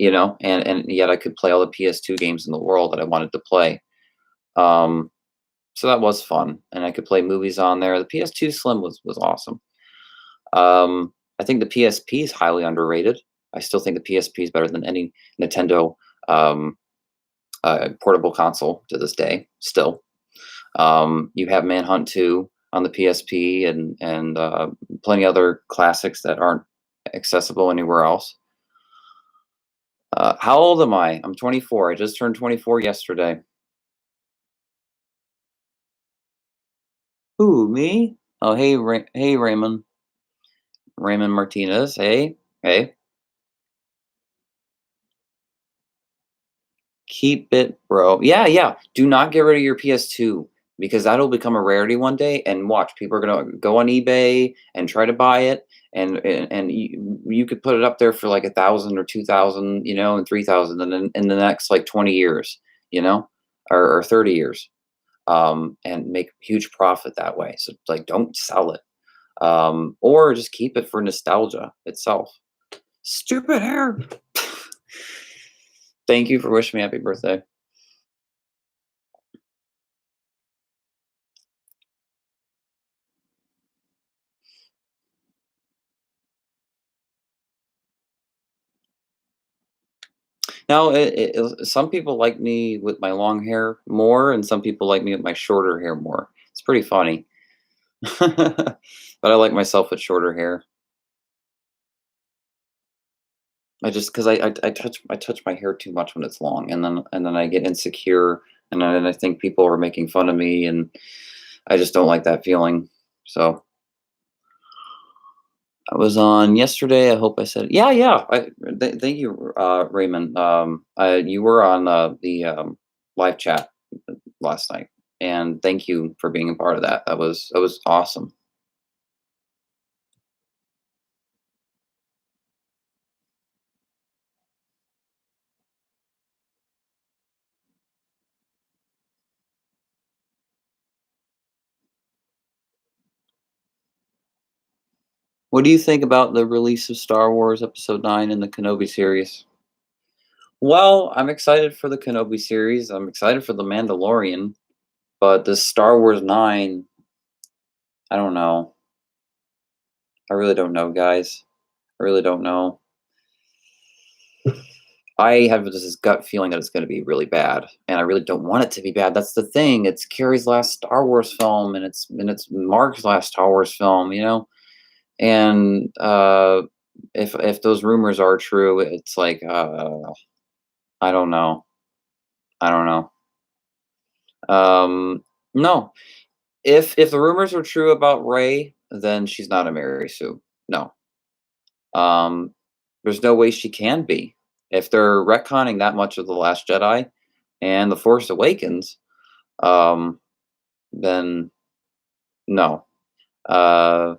and yet I could play all the PS2 games in the world that I wanted to play. Um, so that was fun, and I could play movies on there. The PS2 Slim was awesome. I think the PSP is highly underrated. I still think the PSP is better than any Nintendo um, portable console to this day. Still, you have Manhunt 2 on the PSP, and plenty other classics that aren't accessible anywhere else. How old am I? I'm 24. I just turned 24 yesterday. Who, me? Oh, hey, hey, Raymond Martinez. Hey, hey, keep it, bro. Yeah, yeah. Do not get rid of your PS2 because that'll become a rarity one day. And watch, people are gonna go on eBay and try to buy it, and you could put it up there for like 1,000 or 2,000, and 3,000, and then in the next like 20 years, or 30 years, and make huge profit that way. So like, don't sell it, or just keep it for nostalgia itself. Stupid hair. Thank you for wishing me happy birthday. Now, some people like me with my long hair more, and some people like me with my shorter hair more. It's pretty funny. But I like myself with shorter hair. I just because I touch my hair too much when it's long, and then I get insecure, and I think people are making fun of me, and I just don't like that feeling. So I was on yesterday. I hope I said yeah, yeah. Thank you, Raymond. You were on the live chat last night, and thank you for being a part of that. That was awesome. What do you think about the release of Star Wars Episode 9 in the Kenobi series? Well, I'm excited for the Kenobi series. I'm excited for the Mandalorian, but the Star Wars 9, I don't know. I really don't know, guys. I really don't know. I have this gut feeling that it's going to be really bad, and I really don't want it to be bad. That's the thing. It's Carrie's last Star Wars film, and it's Mark's last Star Wars film. And if those rumors are true, it's like I don't know. I don't know. No, if the rumors are true about Ray, then she's not a Mary Sue. No. Um, there's no way she can be. If they're retconning that much of The Last Jedi and The Force Awakens, um, then no. Uh,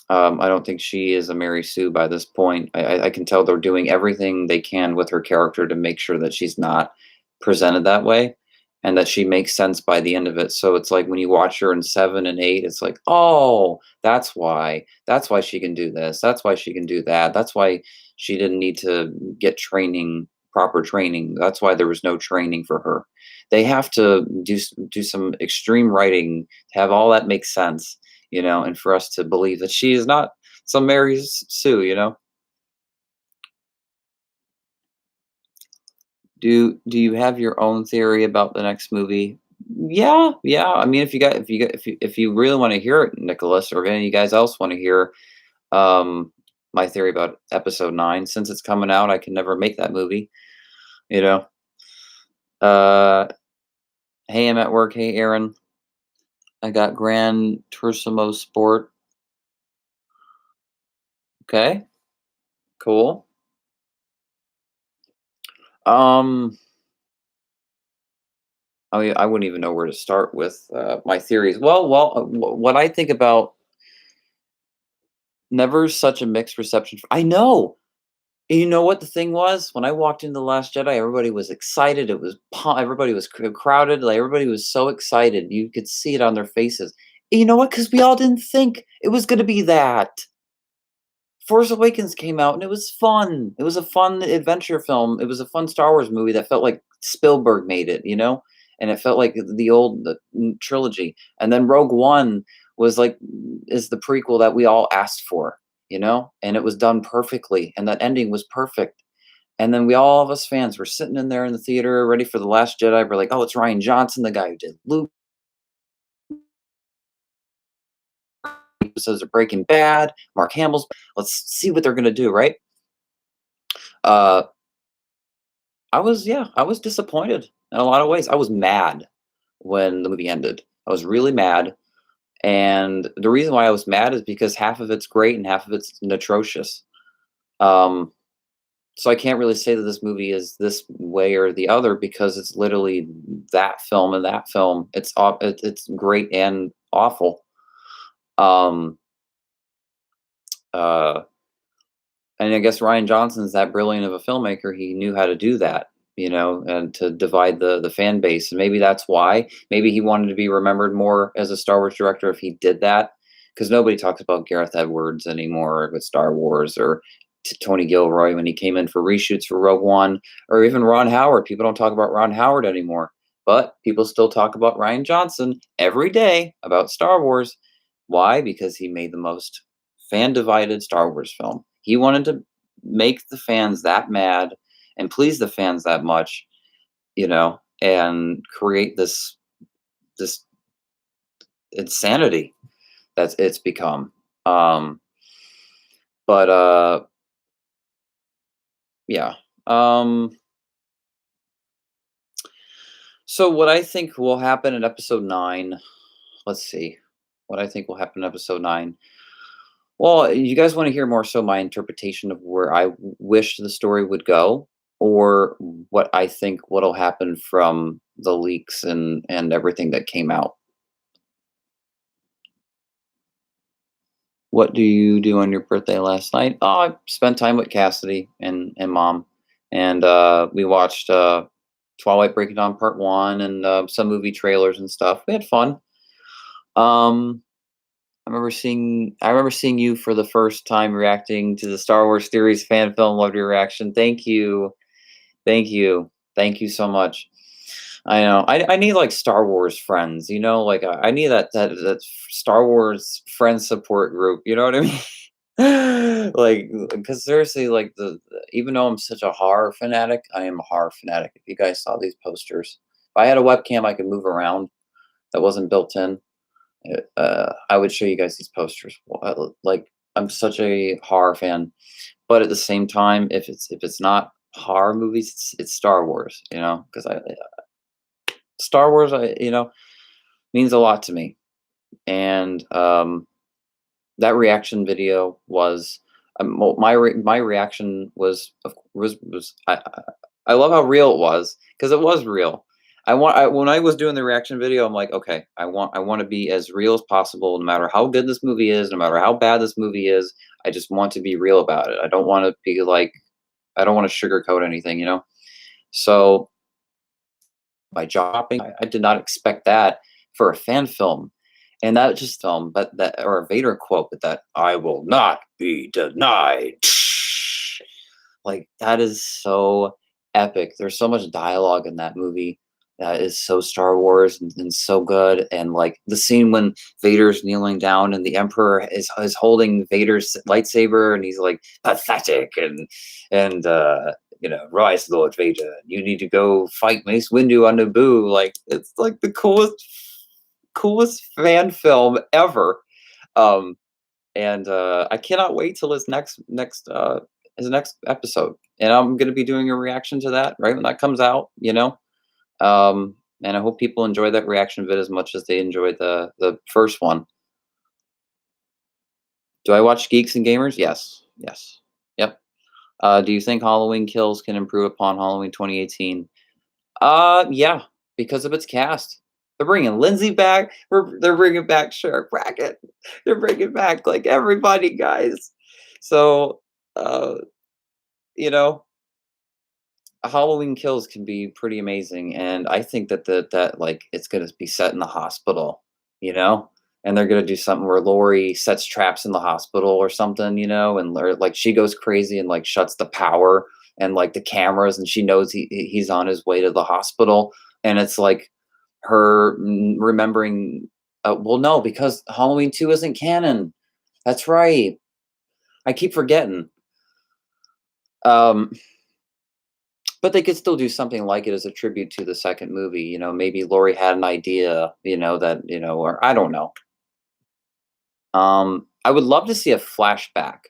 I don't think she is a Mary Sue by this point. I can tell they're doing everything they can with her character to make sure that she's not presented that way and that she makes sense by the end of it. So it's like when you watch her in 7 and 8, it's like, oh, that's why. That's why she can do this. That's why she can do that. That's why she didn't need to get training, proper training. That's why there was no training for her. They have to do some extreme writing to have all that make sense, and for us to believe that she is not some Mary Sue. Do you have your own theory about the next movie? Yeah, yeah. I mean, if you really want to hear it, Nicholas, or if any of you guys else want to hear um my theory about episode 9, since it's coming out, I can never make that movie, you know. Uh hey, I'm at work. Hey, Aaron. I got Gran Turismo Sport. Okay, cool. Um I wouldn't even know where to start with my theories. What I think about never such a mixed reception. I know. And you know what the thing was? When I walked into The Last Jedi, everybody was excited. Everybody was crowded. Like everybody was so excited. You could see it on their faces. And you know what? Because we all didn't think it was going to be that. Force Awakens came out and it was fun. It was a fun adventure film. It was a fun Star Wars movie that felt like Spielberg made it. And it felt like the old trilogy. And then Rogue One was like is the prequel that we all asked for, and it was done perfectly and that ending was perfect. And then we all of us fans were sitting in there in the theater ready for The Last Jedi. We're like, "Oh, it's Ryan Johnson, the guy who did Luke episodes of Breaking Bad, Mark Hamill's. Let's see what they're going to do, right?" Uh I was disappointed in a lot of ways. I was mad when the movie ended. I was really mad, and the reason why I was mad is because half of it's great and half of it's atrocious. Um, so I can't really say that this movie is this way or the other because it's literally that film and that film. It's great and awful. Um, uh, and I guess Ryan Johnson's that brilliant of a filmmaker. He knew how to do that, and to divide the fan base. And maybe that's why. Maybe he wanted to be remembered more as a Star Wars director if he did that. Because nobody talks about Gareth Edwards anymore with Star Wars, or Tony Gilroy when he came in for reshoots for Rogue One, or even Ron Howard. People don't talk about Ron Howard anymore, but people still talk about Ryan Johnson every day about Star Wars. Why? Because he made the most fan divided Star Wars film. He wanted to make the fans that mad and please the fans that much, and create this insanity that's it's become. Um, but yeah. Um, so what I think will happen in episode 9, let's see. What I think will happen in episode 9. Well, you guys want to hear more so my interpretation of where I wish the story would go, or what I think what'll happen from the leaks and everything that came out? What do you do on your birthday last night? Oh, I spent time with Cassidy and mom, and we watched Twilight Breaking Dawn Part One and some movie trailers and stuff. We had fun. Um, I remember seeing you for the first time reacting to the Star Wars Theories fan film. Loved your reaction. Thank you. Thank you. Thank you so much. I know. I need like Star Wars friends, like I need that Star Wars friend support group. You know what I mean? Like, because seriously, like even though I'm such a horror fanatic, I am a horror fanatic. If you guys saw these posters, if I had a webcam I could move around that wasn't built in, I would show you guys these posters. Like, I'm such a horror fan, but at the same time, if it's not horror movies, it's Star Wars. Because I Star Wars, means a lot to me, and that reaction video was well, my reaction was I love how real it was because it was real. When I was doing the reaction video, I'm like, okay, I want to be as real as possible, no matter how good this movie is, no matter how bad this movie is. I just want to be real about it. I don't want to be like I don't want to sugarcoat anything. So by dropping, I did not expect that for a fan film. And that just but that or a Vader quote, but that I will not be denied. Like that is so epic. There's so much dialogue in that movie that is so Star Wars and so good. And like the scene when Vader's kneeling down and the Emperor is holding Vader's lightsaber and he's like pathetic and rise, Lord Vader. You need to go fight Mace Windu on Naboo. Like it's like the coolest fan film ever. Um, and I cannot wait till his next episode. And I'm gonna be doing a reaction to that right when that comes out. And I hope people enjoy that reaction vid as much as they enjoyed the first one. Do I watch Geeks and Gamers? Yes. Yes. Yep. Do you think Halloween Kills can improve upon Halloween 2018? Yeah, because of its cast. They're bringing Lindsay back. They're bringing back Shark Brackett. They're bringing back like everybody, guys. So, uh, you know, Halloween Kills can be pretty amazing, and I think that like it's gonna be set in the hospital, you know, and they're gonna do something where Lori sets traps in the hospital or something, or like she goes crazy and like shuts the power and like the cameras, and she knows he's on his way to the hospital, and it's like her remembering. Well, no, because Halloween 2 isn't canon. That's right. I keep forgetting. Um, But they could still do something like it as a tribute to the second movie, maybe Laurie had an idea, or I don't know. I would love to see a flashback,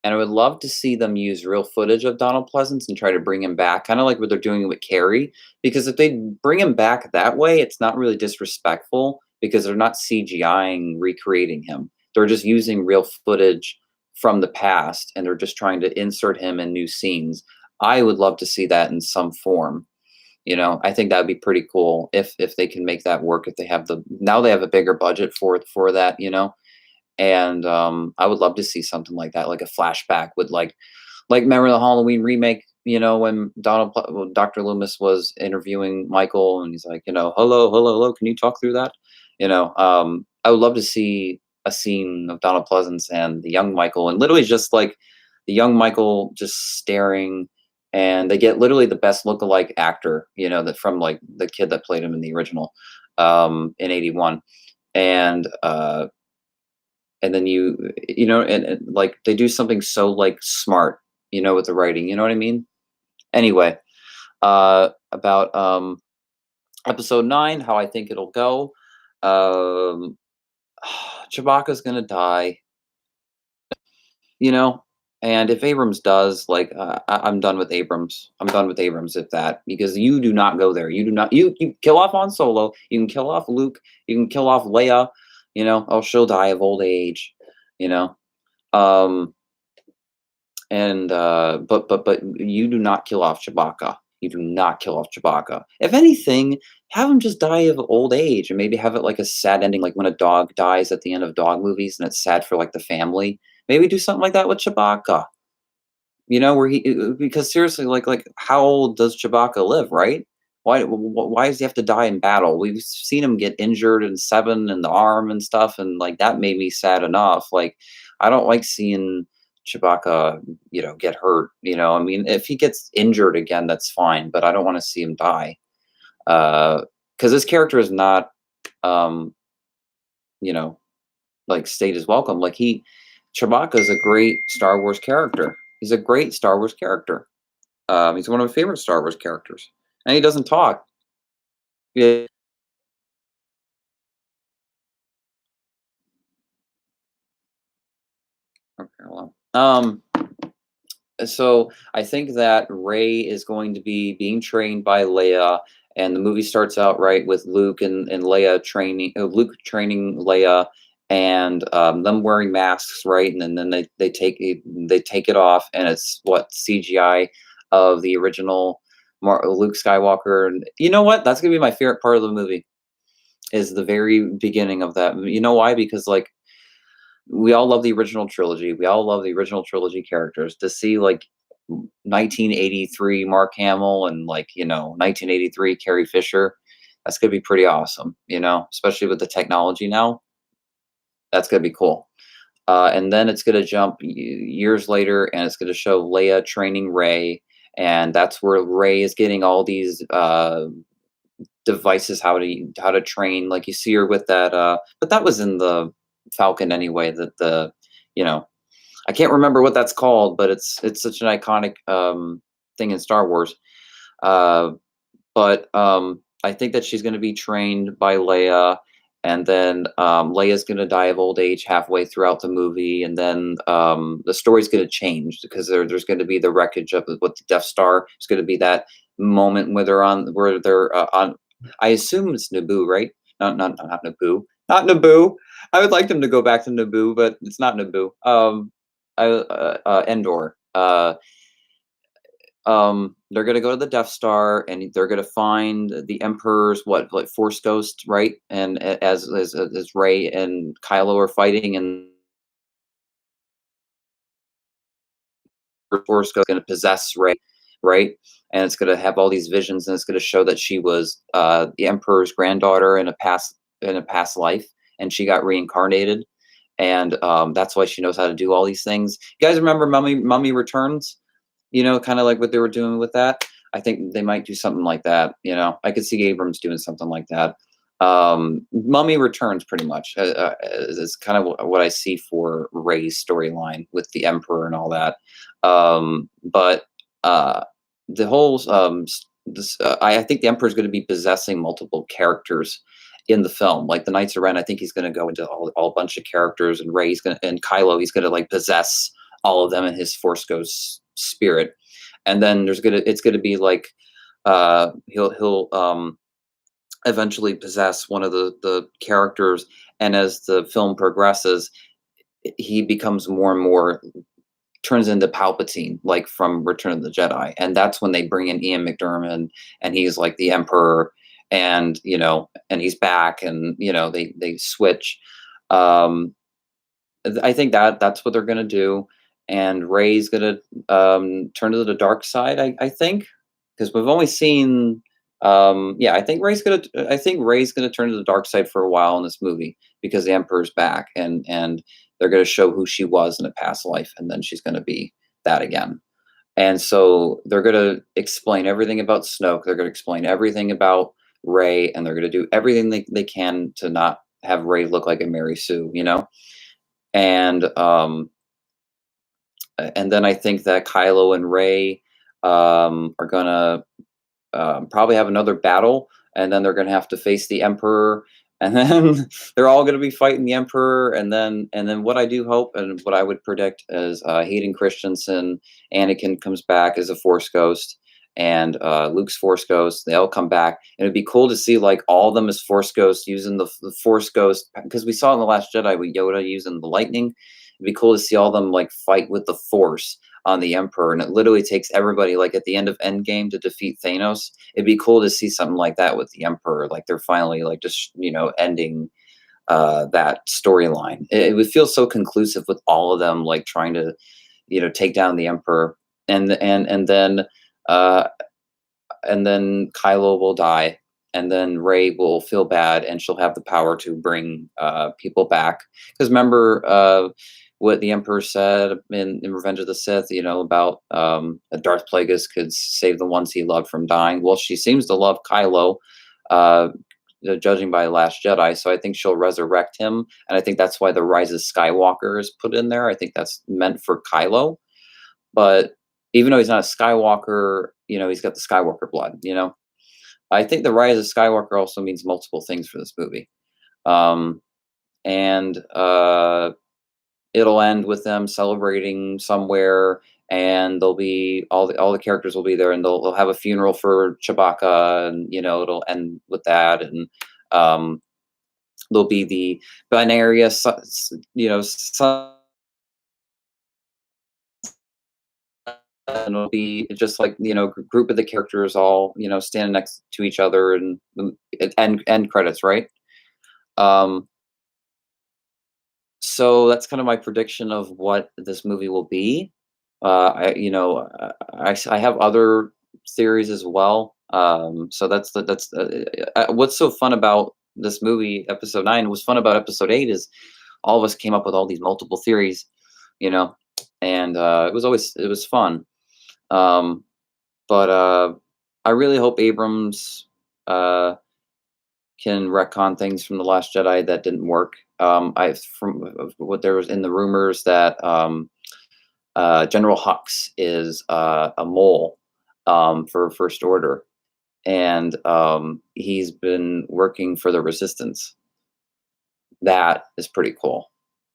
and I would love to see them use real footage of Donald Pleasance and try to bring him back, kind of like what they're doing with Carrie. Because if they bring him back that way, it's not really disrespectful because they're not CGIing recreating him. They're just using real footage from the past, and they're just trying to insert him in new scenes. I would love to see that in some form. I think that'd be pretty cool if they can make that work. If they have now they have a bigger budget for that. And I would love to see something like that, like a flashback with like remember the Halloween remake, when Dr. Loomis was interviewing Michael and he's like, hello, hello, hello, can you talk through that? I would love to see a scene of Donald Pleasance and the young Michael, and literally just like the young Michael just staring, and they get literally the best lookalike actor, that from like the kid that played him in the original in '81. And then and like they do something so like smart with the writing. You know what I mean? Anyway, about episode 9, how I think it'll go. Um, Chewbacca's gonna die, you know. And if Abrams does, like, I'm done with Abrams. I'm done with Abrams if that, because you do not go there. You do not. You kill off Han Solo. You can kill off Luke. You can kill off Leia. Oh, she'll die of old age. You know. Um, and but you do not kill off Chewbacca. You do not kill off Chewbacca. If anything, have him just die of old age, and maybe have it like a sad ending, like when a dog dies at the end of dog movies, and it's sad for like the family. Maybe do something like that with Chewbacca. Where because seriously, like how old does Chewbacca live, right? Why does he have to die in battle? We've seen him get injured in Seven and the arm and stuff, and like that made me sad enough. Like I don't like seeing Chewbacca, get hurt. I mean, if he gets injured again, that's fine, but I don't want to see him die. Because his character is not, um, you know, like state is welcome. Like Chewbacca is a great Star Wars character. He's a great Star Wars character. He's one of my favorite Star Wars characters, and he doesn't talk. Yeah. Okay, hold on. So I think that Ray is going to be being trained by Leia, and the movie starts out right with Luke and Leia training, Luke training Leia, and them wearing masks, right? And then they take it off, and it's what CGI of the original Luke Skywalker. And you know what? That's gonna be my favorite part of the movie is the very beginning of that. You know why? Because like we all love the original trilogy. We all love the original trilogy characters. To see like 1983 Mark Hamill and like 1983 Carrie Fisher, that's gonna be pretty awesome. Especially with the technology now, that's gonna be cool. And then it's gonna jump years later, and it's gonna show Leia training Ray, and that's where Ray is getting all these devices how to train. Like you see her with that, but that was in the Falcon anyway. That the you know I can't remember what that's called, but it's such an iconic thing in Star Wars. Uh, but I think that she's going to be trained by Leia, and then Leia's going to die of old age halfway throughout the movie, and then the story's going to change because there's going to be the wreckage of what the Death Star. It's going to be that moment where they're on. I assume it's Naboo, right? Not Naboo. Not Naboo. I would like them to go back to Naboo, but it's not Naboo. Endor. They're gonna go to the Death Star, and they're gonna find the Emperor's what, like Force Ghost, right? And as Ray and Kylo are fighting, and Force Ghost is gonna possess Ray, right? And it's gonna have all these visions, and it's gonna show that she was the Emperor's granddaughter in a past life, and she got reincarnated, and that's why she knows how to do all these things. You guys remember Mummy Returns? Kind of like what they were doing with that. I think they might do something like that. I could see Abrams doing something like that. Mummy Returns, pretty much, is kind of what I see for Ray's storyline with the Emperor and all that. But the whole I think the Emperor is going to be possessing multiple characters in the film, like the Knights of Ren. I think he's going to go into all bunch of characters, and and Kylo, he's going to like possess all of them in his Force Ghost spirit. And then it's gonna be like he'll eventually possess one of the characters, and as the film progresses, he becomes more and more turns into Palpatine, like from Return of the Jedi. And that's when they bring in Ian McDiarmid, and he's like the Emperor, and and he's back, and they switch. um I think that's what they're gonna do, and Ray's gonna turn to the dark side. I think, because we've only seen. Yeah, I think Ray's gonna turn to the dark side for a while in this movie because the Emperor's back, and they're gonna show who she was in a past life, and then she's gonna be that again. And so they're gonna explain everything about Snoke. They're gonna explain everything about Ray, and they're gonna do everything they can to not have Ray look like a Mary Sue. And and then I think that Kylo and Rey are gonna probably have another battle, and then they're gonna have to face the Emperor, and then they're all gonna be fighting the Emperor, and then what I do hope and what I would predict is Hayden Christensen, Anakin comes back as a Force ghost, and Luke's Force ghost. They all come back, and it'd be cool to see like all of them as Force ghosts using the Force ghost because we saw in the Last Jedi with Yoda using the lightning. It'd be cool to see all of them like fight with the Force on the Emperor, and it literally takes everybody like at the end of Endgame to defeat Thanos. It'd be cool to see something like that with the Emperor, like they're finally like just ending that storyline. It would feel so conclusive with all of them like trying to take down the Emperor, and uh, and then Kylo will die, and then Rey will feel bad, and she'll have the power to bring people back. Because remember what the Emperor said in Revenge of the Sith, about that Darth Plagueis could save the ones he loved from dying. Well, she seems to love Kylo, uh, judging by Last Jedi. So I think she'll resurrect him, and I think that's why the Rise of Skywalker is put in there. I think that's meant for Kylo, but even though he's not a Skywalker, he's got the Skywalker blood. I think the Rise of Skywalker also means multiple things for this movie. Um, and it'll end with them celebrating somewhere, and they'll be all the characters will be there, and they'll have a funeral for Chewbacca, and it'll end with that, and um, there'll be the Binarius, son, and it'll be just like group of the characters all standing next to each other, and end credits, right? Um, so that's kind of my prediction of what this movie will be. I have other theories as well. So what's so fun about this movie, Episode 9. What's fun about Episode 8 is all of us came up with all these multiple theories, you know, and it was fun. Um, but I really hope Abrams uh, can retcon things from the Last Jedi that didn't work. I from what there was in the rumors that General Hux is a mole for First Order, and he's been working for the Resistance. That is pretty cool.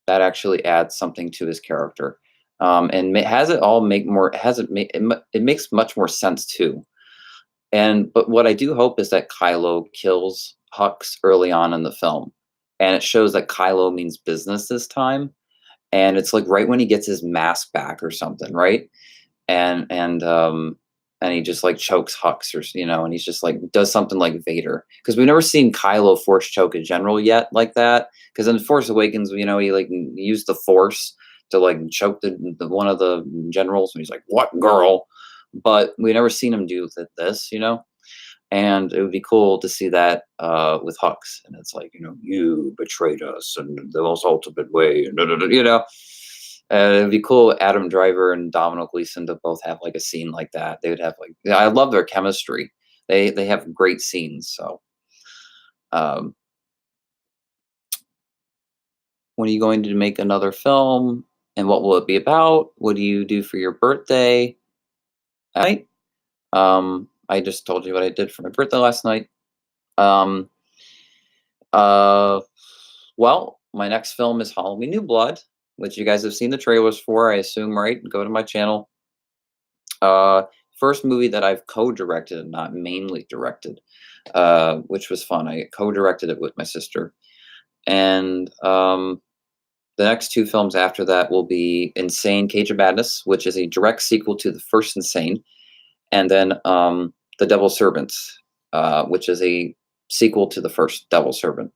That actually adds something to his character, and has it all make more has it make it makes much more sense too. But what I do hope is that Kylo kills Hux early on in the film, and it shows that Kylo means business this time, and it's like right when he gets his mask back or something, right? And he just like chokes Hux, or and he's just like does something like Vader, because we've never seen Kylo force choke a general yet like that. Because in Force Awakens, he like used the Force to like choke the one of the generals, and he's like, "What girl?" But we never seen him do this, and it would be cool to see that with Hux, and it's like, you betrayed us in the most ultimate way, and it'd be cool Adam Driver and Domhnall Gleeson to both have like a scene like that. They would have like, yeah, I love their chemistry. They have great scenes. So um, when are you going to make another film, and what will it be about? What do you do for your birthday? Right. I just told you what I did for my birthday last night. Um, uh, well, my next film is Halloween New Blood, which you guys have seen the trailers for, I assume, right? Go to my channel. Uh, First movie that I've co-directed and not mainly directed, which was fun. I co-directed it with my sister. And the next two films after that will be Insane Cage of Madness, which is a direct sequel to the first Insane, and then The Devil Servants, which is a sequel to the first Devil Servant.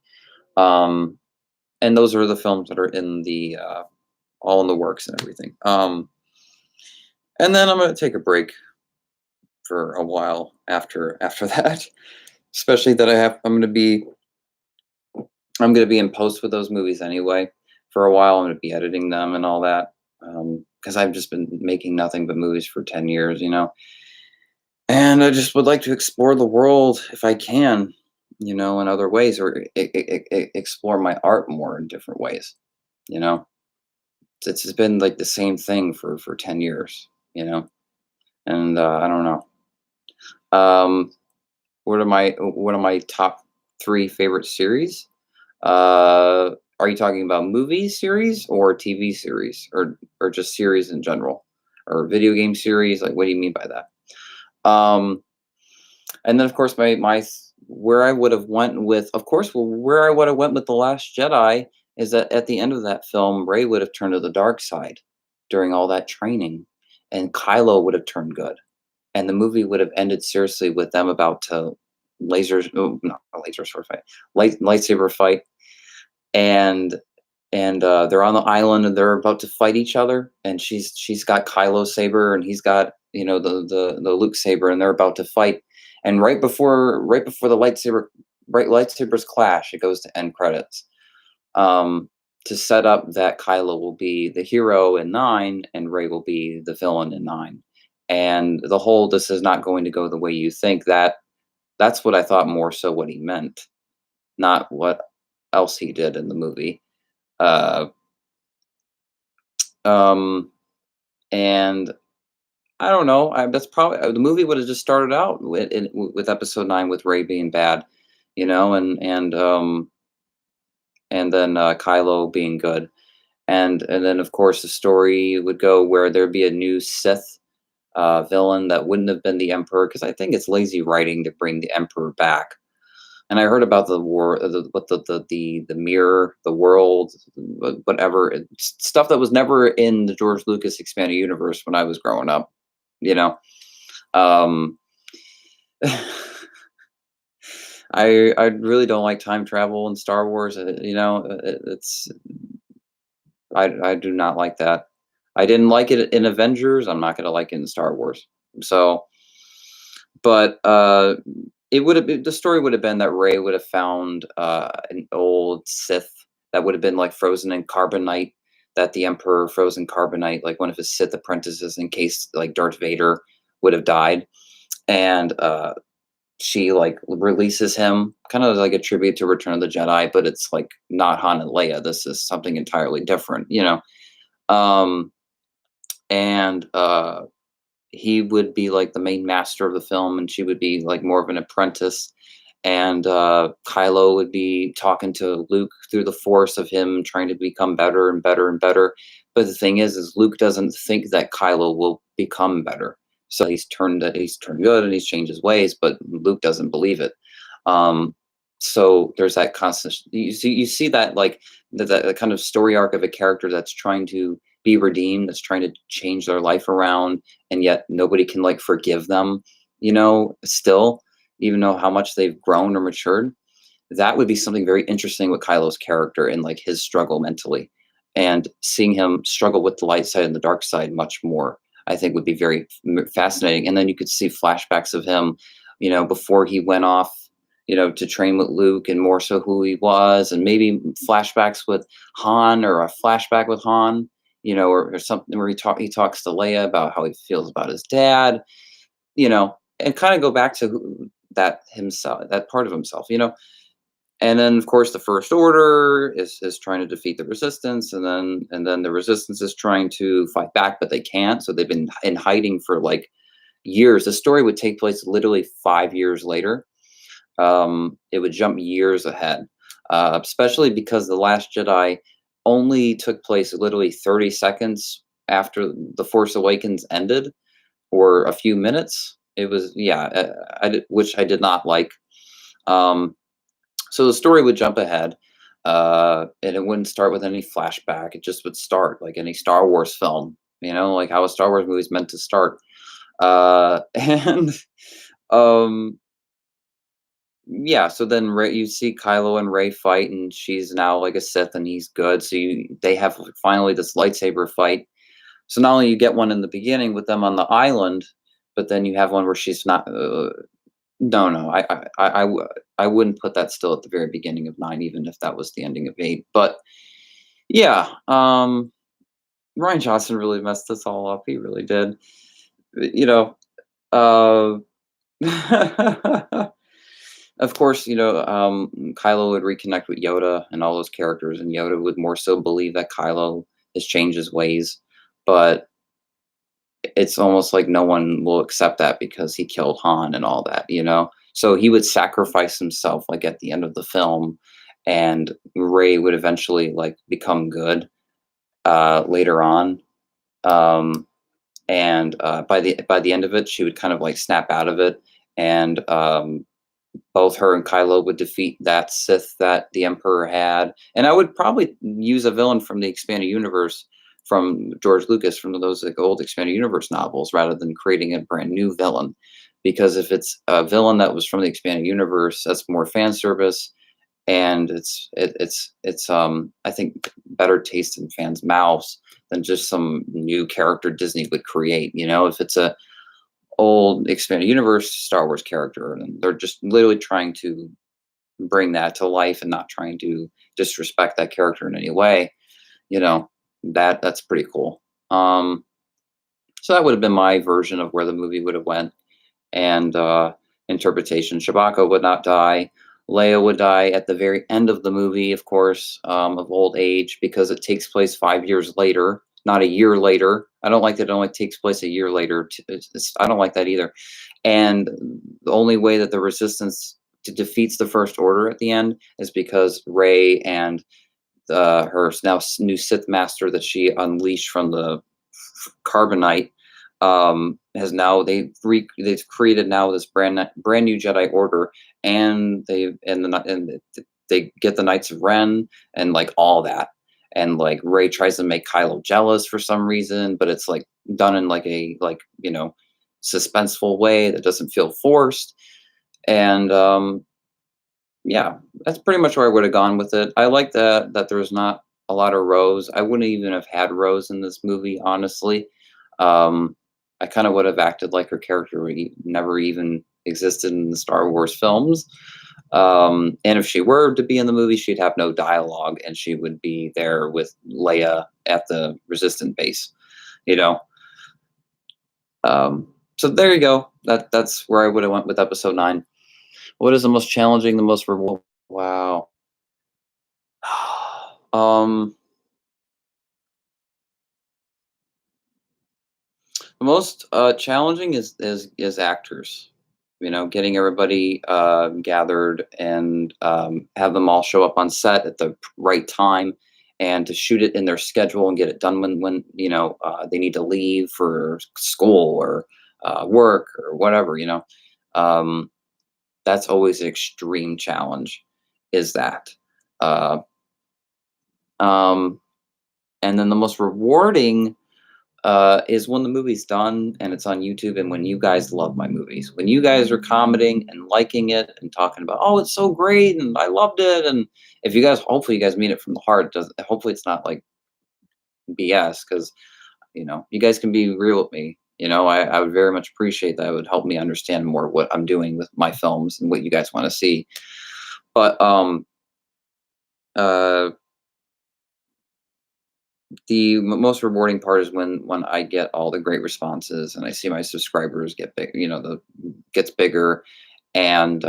And those are the films that are in the all in the works and everything. And then I'm going to take a break for a while after that, especially that I'm going to be in post with those movies anyway for a while. I'm going to be editing them and all that, because I've just been making nothing but movies for 10 years, and I just would like to explore the world if I can, in other ways, or explore my art more in different ways, you know. It's been like the same thing for 10 years, you know? And I don't know. Um, what are my top 3 favorite series? Are you talking about movie series or TV series or just series in general? Or video game series? Like what do you mean by that? And then of course where I would have went with of course where I would have went with The Last Jedi is that at the end of that film, Rey would have turned to the dark side during all that training, and Kylo would have turned good. And the movie would have ended seriously with them about to not a laser sword fight, lightsaber fight, and they're on the island and they're about to fight each other, and she's got Kylo's saber and he's got the Luke saber, and they're about to fight, and right before the lightsabers clash, it goes to end credits. Um, to set up that Kylo will be the hero in 9 and Rey will be the villain in 9. And the whole this is not going to go the way you think, that's what I thought more so what he meant, not what else he did in the movie. Uh, um, and I don't know. That's probably the movie would have just started out with Episode 9 with Rey being bad, and then Kylo being good, and then of course the story would go where there'd be a new Sith villain that wouldn't have been the Emperor, because I think it's lazy writing to bring the Emperor back. And I heard about the war, the mirror, the world, whatever stuff that was never in the George Lucas expanded universe when I was growing up. You know, um, I really don't like time travel in Star Wars. It's I do not like that. I didn't like it in Avengers. I'm not gonna like it in Star Wars. So, but it would have been the story would have been that Ray would have found an old Sith that would have been like frozen in carbonite. That the Emperor froze in carbonite, like one of his Sith apprentices, in case like Darth Vader would have died, and she like releases him, kind of like a tribute to Return of the Jedi, but it's like not Han and Leia. This is something entirely different. Um, and he would be like the main master of the film, and she would be like more of an apprentice. And Kylo would be talking to Luke through the force of him trying to become better and better and better. But the thing is Luke doesn't think that Kylo will become better. So he's turned good and he's changed his ways, but Luke doesn't believe it. Um, so there's that constant. You see that like that kind of story arc of a character that's trying to be redeemed, that's trying to change their life around, and yet nobody can like forgive them, still, even though how much they've grown or matured. That would be something very interesting with Kylo's character and like his struggle mentally, and seeing him struggle with the light side and the dark side much more, I think would be very fascinating. And then you could see flashbacks of him, before he went off, to train with Luke, and more so who he was, and maybe flashbacks with Han, or a flashback with Han, or something where he talks to Leia about how he feels about his dad, and kind of go back to that himself, that part of himself. And then of course the First Order is trying to defeat the Resistance, and then the Resistance is trying to fight back, but they can't. So they've been in hiding for like years. The story would take place literally 5 years later. It would jump years ahead, especially because The Last Jedi only took place literally 30 seconds after The Force Awakens ended, or a few minutes. It was, yeah, which I did not like. Um, so the story would jump ahead, and it wouldn't start with any flashback. It just would start like any Star Wars film, like how a Star Wars movie is meant to start. And um, yeah, so then you see Kylo and Rey fight, and she's now like a Sith, and he's good. So they have like, finally this lightsaber fight. So not only you get one in the beginning with them on the island, but then you have one where she's not. No, no, I wouldn't put that still at the very beginning of 9, even if that was the ending of 8. But yeah, Ryan Johnson really messed this all up. He really did. You know, uh, of course, Kylo would reconnect with Yoda and all those characters, and Yoda would more so believe that Kylo has changed his ways, but it's almost like no one will accept that because he killed Han and all that, you know? So he would sacrifice himself like at the end of the film, and Rey would eventually like become good later on. Um and by the end of it, she would kind of like snap out of it, and both her and Kylo would defeat that Sith that the Emperor had. And I would probably use a villain from the expanded universe from George Lucas, from those like old expanded universe novels, rather than creating a brand new villain. Because if it's a villain that was from the expanded universe, that's more fan service, and it's I think better taste in fans' mouths than just some new character Disney would create. You know, if it's a old expanded universe Star Wars character, and they're just literally trying to bring that to life and not trying to disrespect that character in any way, you know, that's pretty cool. So that would have been my version of where the movie would have went, and interpretation. Chewbacca would not die. Leia would die at the very end of the movie, of course, of old age, because it takes place 5 years later, not a year later. I don't like that it only takes place a year later. I don't like that either. And the only way that the Resistance defeats the First Order at the end is because Rey and her now new Sith master that she unleashed from the carbonite has now they've created now this brand new Jedi Order, and they get the Knights of Ren and like all that, and like Rey tries to make Kylo jealous for some reason, but it's like done in like a like suspenseful way that doesn't feel forced, and yeah, that's pretty much where I would have gone with it. I like that there's not a lot of Rose. I wouldn't even have had Rose in this movie, honestly. Um, I kind of would have acted like her character never even existed in the Star Wars films. And if she were to be in the movie, she'd have no dialogue, and she would be there with Leia at the Resistant base. You know. So there you go. That's where I would have went with Episode 9. What is the most challenging, the most rewarding? Wow. Um, the most challenging is actors. You know, getting everybody gathered and have them all show up on set at the right time, and to shoot it in their schedule and get it done when they need to leave for school or work or whatever. Um, that's always an extreme challenge. Is that? Uh, um, and then the most rewarding is when the movie's done and it's on YouTube, and when you guys love my movies, when you guys are commenting and liking it and talking about, oh, it's so great and I loved it, and if you guys, hopefully you guys mean it from the heart. Does hopefully it's not like BS, because you guys can be real with me. I would very much appreciate that. It would help me understand more what I'm doing with my films and what you guys want to see. But uh the most rewarding part is when I get all the great responses and I see my subscribers get big, the gets bigger, and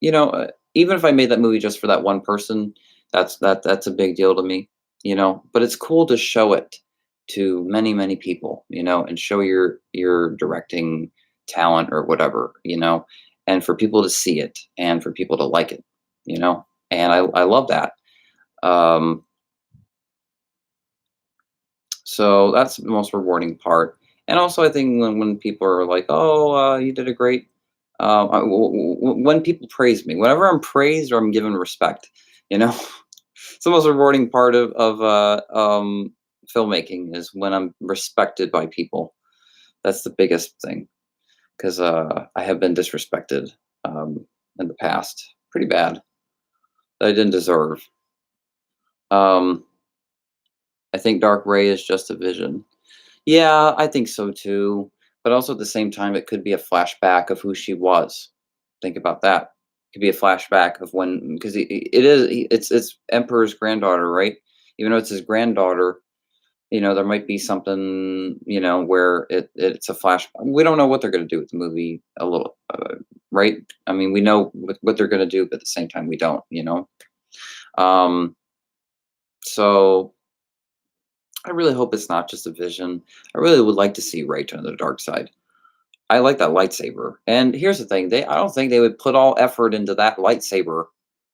even if I made that movie just for that one person, that's a big deal to me. But it's cool to show it to many many people, and show your directing talent or whatever, and for people to see it and for people to like it, and I love that. Um, So that's the most rewarding part. And also, I think when people are like, "Oh, you did a great," when people praise me, whenever I'm praised or I'm given respect, you know, it's the most rewarding part of filmmaking is when I'm respected by people. That's the biggest thing, because I have been disrespected in the past, pretty bad, that I didn't deserve. Um, I think Dark Ray is just a vision. Yeah, I think so too. But also at the same time, it could be a flashback of who she was. Think about that. It could be a flashback of when, because it's Emperor's granddaughter, right? Even though it's his granddaughter, there might be something, where it's a flash. We don't know what they're going to do with the movie a little, right? I mean, we know what they're going to do, but at the same time, we don't. Um, so I really hope it's not just a vision. I really would like to see Rey turn to the dark side. I like that lightsaber. And here's the thing, I don't think they would put all effort into that lightsaber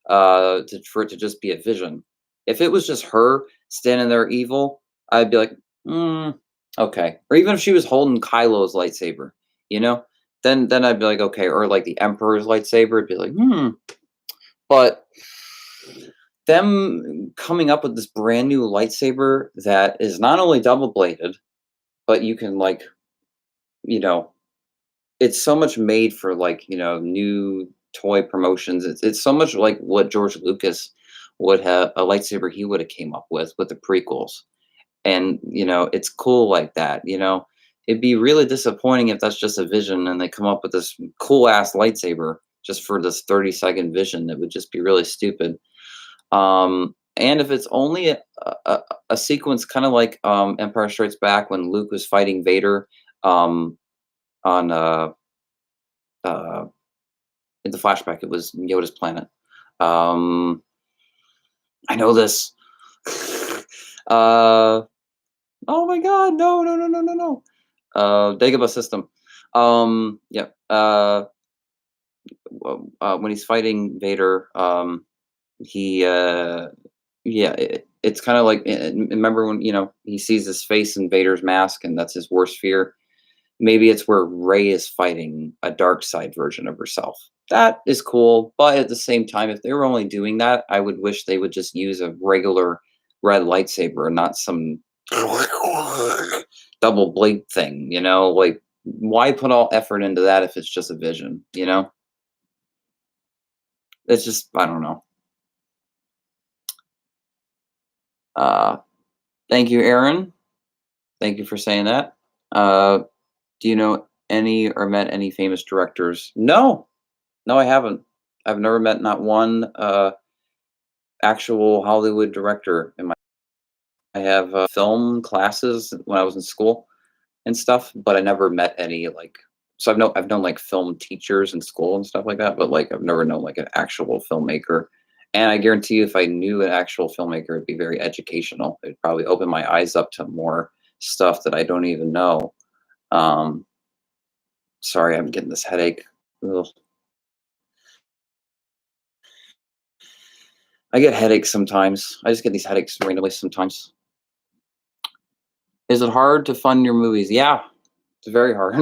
for it to just be a vision. If it was just her standing there evil, I'd be like, mm, okay. Or even if she was holding Kylo's lightsaber, you know, then I'd be like, okay. Or like the Emperor's lightsaber, it'd be like, hmm. But them coming up with this brand new lightsaber that is not only double bladed, but you can like, you know, it's so much made for like, new toy promotions. It's so much like what George Lucas would have a lightsaber he would have came up with the prequels. And, it's cool like that, It'd be really disappointing if that's just a vision and they come up with this cool ass lightsaber just for this 30-second vision. It would just be really stupid. And if it's only a sequence kind of like Empire Strikes Back when Luke was fighting Vader um, on uh, in the flashback, it was Yoda's planet. Um, I know this. uh, oh my God! No! No! No! No! No! No! Dagobah system. Yeah. When he's fighting Vader, he yeah, it's kind of like remember when he sees his face in Vader's mask, and that's his worst fear. Maybe it's where Rey is fighting a dark side version of herself. That is cool, but at the same time, if they were only doing that, I would wish they would just use a regular red lightsaber and not some double blade thing, Like, why put all effort into that if it's just a vision? It's just, I don't know. Uh, Thank you, Aaron. Thank you for saying that. Uh, do you know any or met any famous directors? No, no, I haven't. I've never met not one actual Hollywood director in my. I have film classes when I was in school and stuff, but I never met any like. So I've known like film teachers in school and stuff like that, but like I've never known like an actual filmmaker. And I guarantee you, if I knew an actual filmmaker, it'd be very educational. It'd probably open my eyes up to more stuff that I don't even know. Um, Sorry, I'm getting this headache. Ugh. I get headaches sometimes. I just get these headaches randomly sometimes. Is it hard to fund your movies? Yeah, it's very hard.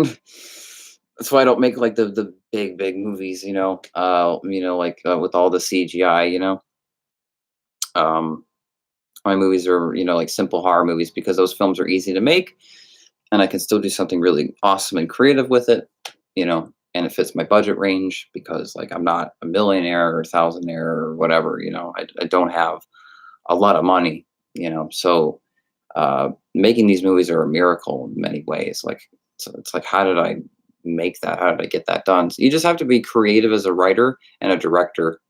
That's why I don't make like the big movies, like with all the CGI. Um, my movies are, like simple horror movies because those films are easy to make and I can still do something really awesome and creative with it, and it fits my budget range because like I'm not a millionaire or thousandaire or whatever, I don't have a lot of money, so making these movies are a miracle in many ways. Like, so it's like, how did I make that? How did I get that done? So you just have to be creative as a writer and a director,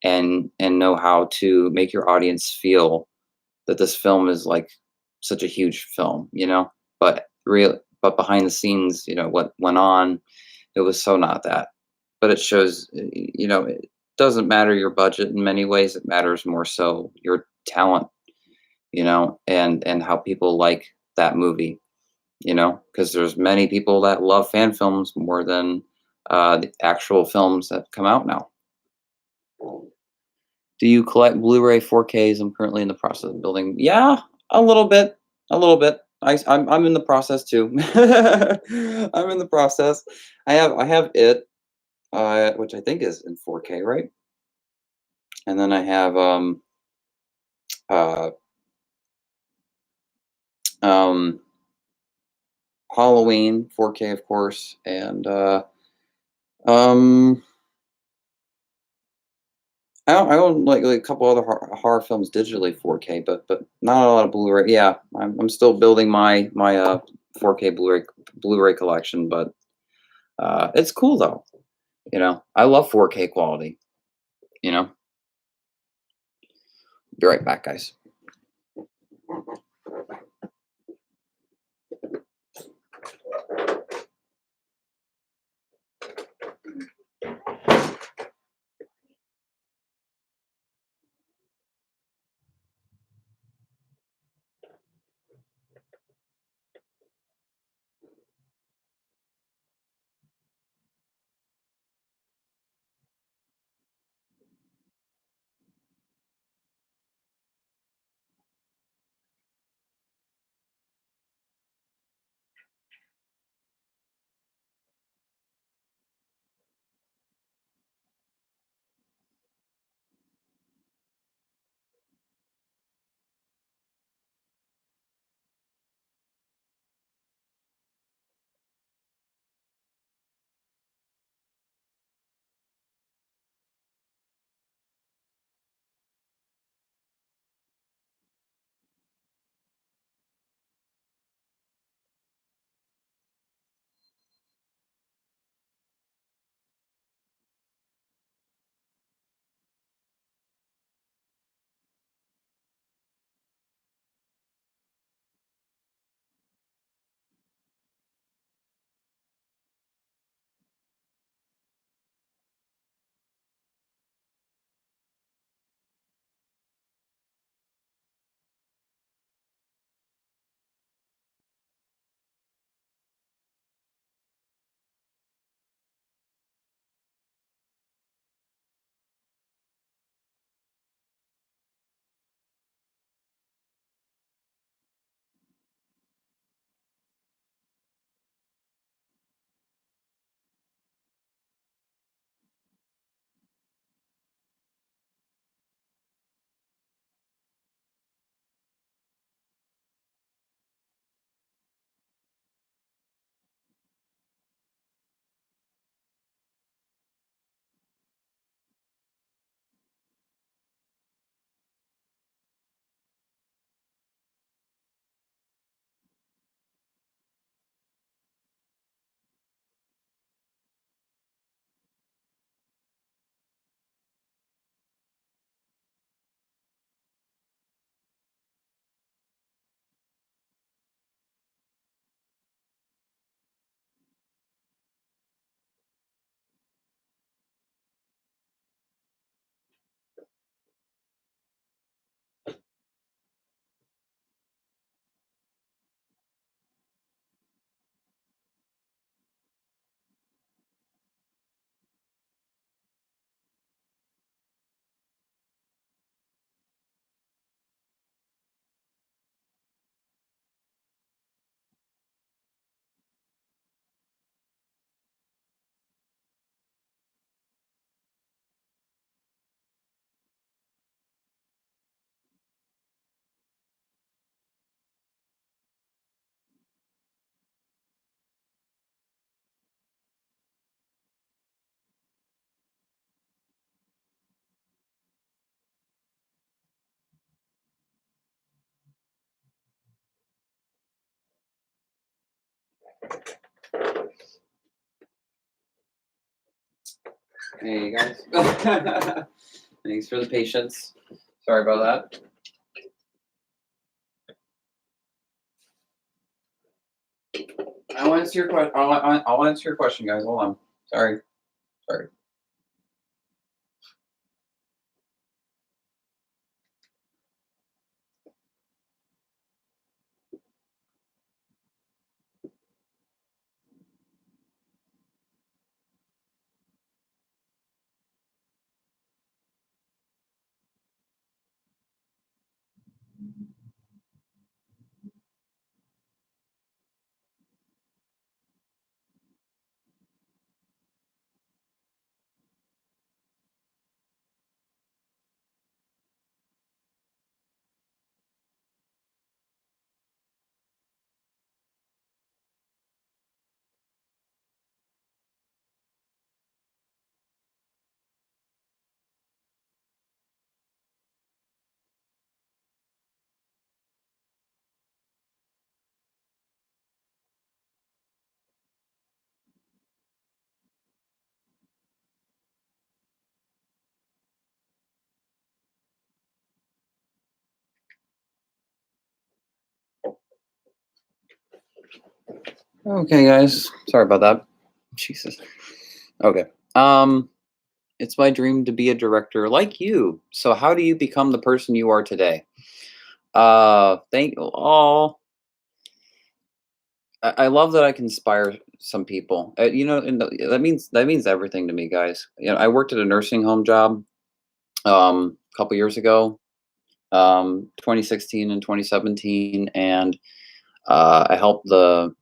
and know how to make your audience feel that this film is like such a huge film, but behind the scenes, what went on, it was so not that. But it shows, it doesn't matter your budget in many ways. It matters more so your talent, and how people like that movie, because there's many people that love fan films more than the actual films that come out now. Do you collect Blu-ray 4Ks? I'm currently in the process of building. Yeah, a little bit, a little bit. I'm in the process too. I'm in the process. I have it, which I think is in 4K, right? And then I have uh um Halloween 4K, of course, and um I own like a couple other horror films digitally 4K, but not a lot of Blu-ray. Yeah, I'm still building my 4K Blu-ray collection, but it's cool though. I love 4K quality. You know. Be right back, guys. Hey guys. Thanks for the patience. Sorry about that. I'll answer your question. I'll answer your question, guys. Hold on. Sorry. Sorry. Okay, guys. Sorry about that. Jesus. Okay. Um, it's my dream to be a director like you. So how do you become the person you are today? Thank oh, I love that I can inspire some people. That means everything to me, guys. I worked at a nursing home job a couple years ago, 2016 and 2017, and I helped the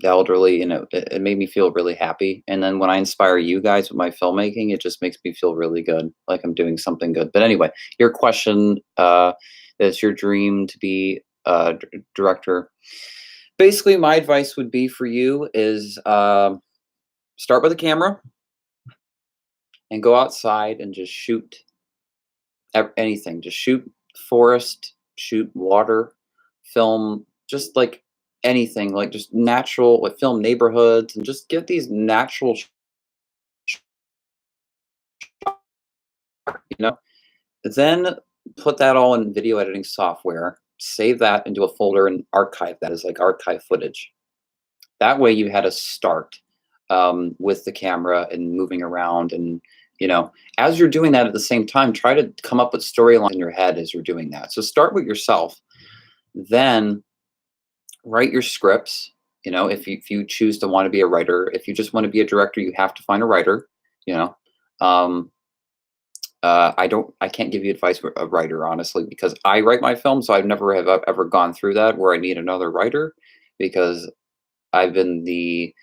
elderly, and it made me feel really happy. And then when I inspire you guys with my filmmaking, it just makes me feel really good, like I'm doing something good. But anyway, your question is your dream to be a director. Basically, my advice would be for you is start with a camera and go outside and just shoot anything. Just shoot forest, shoot water, film just like anything, like just natural, like film neighborhoods and just get these natural, you know. Then put that all in video editing software, save that into a folder and archive that as like archive footage. That way you had a start with the camera and moving around and as you're doing that at the same time, try to come up with storylines in your head as you're doing that. So start with yourself, then write your scripts. If you choose to want to be a writer, if you just want to be a director, you have to find a writer. You know, um, I can't give you advice for a writer, honestly, because I write my film, so I've never have ever gone through that where I need another writer because I've been the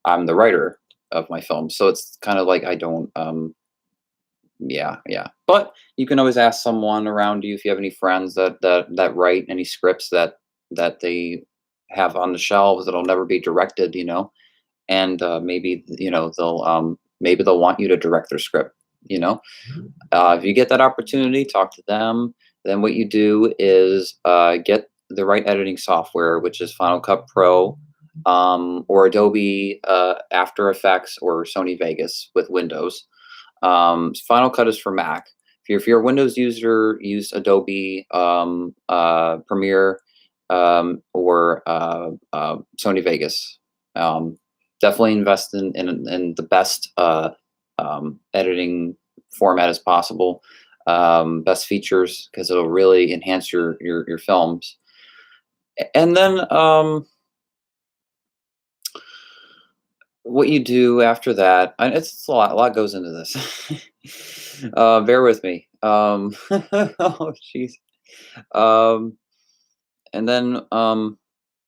I'm the writer of my film. So it's kind of like I don't yeah, yeah. But you can always ask someone around you if you have any friends that write any scripts that they have on the shelves that'll never be directed, and maybe maybe they'll want you to direct their script. You know, if you get that opportunity, talk to them. Then what you do is get the right editing software, which is Final Cut Pro, or Adobe After Effects, or Sony Vegas with Windows. Final Cut is for Mac. If you're a Windows user, use Adobe Premiere or Sony Vegas. Um, Definitely invest in the best editing format as possible, best features because it'll really enhance your films. And then what you do after that, and it's a lot goes into this. Bear with me. Oh, jeez. Um, and then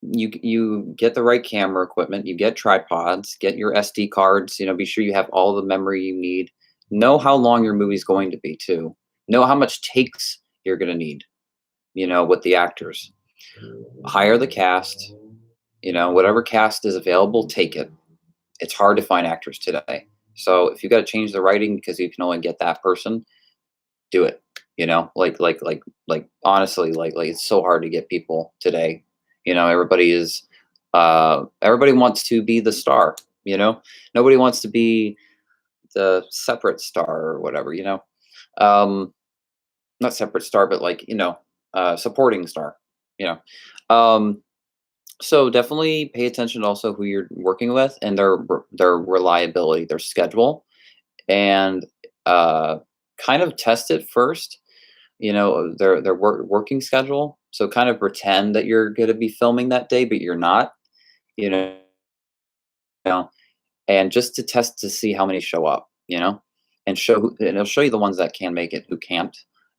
you get the right camera equipment, you get tripods, get your SD cards. Be sure you have all the memory you need. Know how long your movie's going to be too. Know how much takes you're going to need. With the actors. Hire the cast. Whatever cast is available, take it. It's hard to find actors today. So if you got to change the writing because you can only get that person, do it. Like honestly, like it's so hard to get people today. Everybody is Everybody wants to be the star, you know? Nobody wants to be the separate star or whatever, you know? Um, Not separate star, but like, supporting star, you know? Um, so definitely pay attention to also who you're working with and their reliability, their schedule, and uh, kind of test it first. Their working schedule. So kind of pretend that you're going to be filming that day, but you're not. You know, and just to test to see how many show up. And it'll show you the ones that can make it, who can't,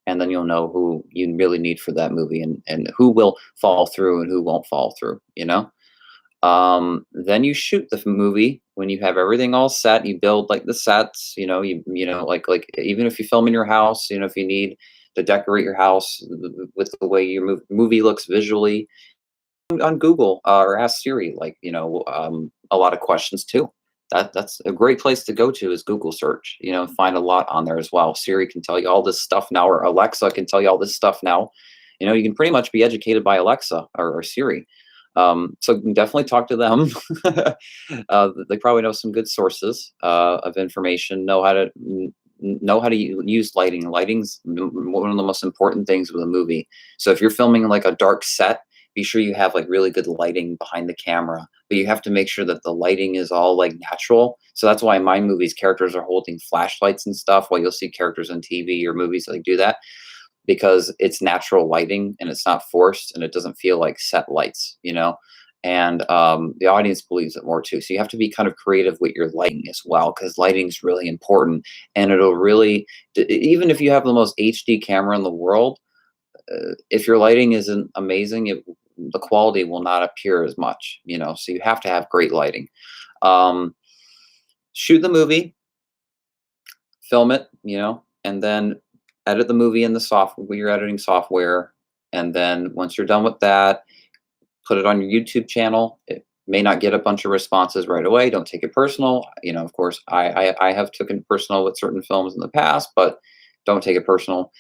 and then you'll know who you really need for that movie, and who will fall through and who won't fall through. Then you shoot the movie when you have everything all set. You build like the sets, like even if you film in your house, if you need to decorate your house with the way your movie looks visually, on Google or ask Siri, a lot of questions too. That's a great place to go to is Google search. Find a lot on there as well. Siri can tell you all this stuff now, or Alexa can tell you all this stuff now. You can pretty much be educated by Alexa or Siri. So definitely talk to them. They probably know some good sources of information. Know how to use lighting. Lighting's one of the most important things with a movie. So if you're filming like a dark set, be sure you have like really good lighting behind the camera, but you have to make sure that the lighting is all like natural. So that's why in my movies characters are holding flashlights and stuff, while you'll see characters on TV or movies like do that, because it's natural lighting and it's not forced and it doesn't feel like set lights. And the audience believes it more too. So you have to be kind of creative with your lighting as well, because lighting is really important. And it'll really, even if you have the most HD camera in the world, if your lighting isn't amazing, the quality will not appear as much. So you have to have great lighting. Um, Shoot the movie, film it, and then edit the movie in the software, your editing software. And then once you're done with that, put it on your YouTube channel. It may not get a bunch of responses right away. Don't take it personal. Of course, I have taken personal with certain films in the past, but don't take it personal.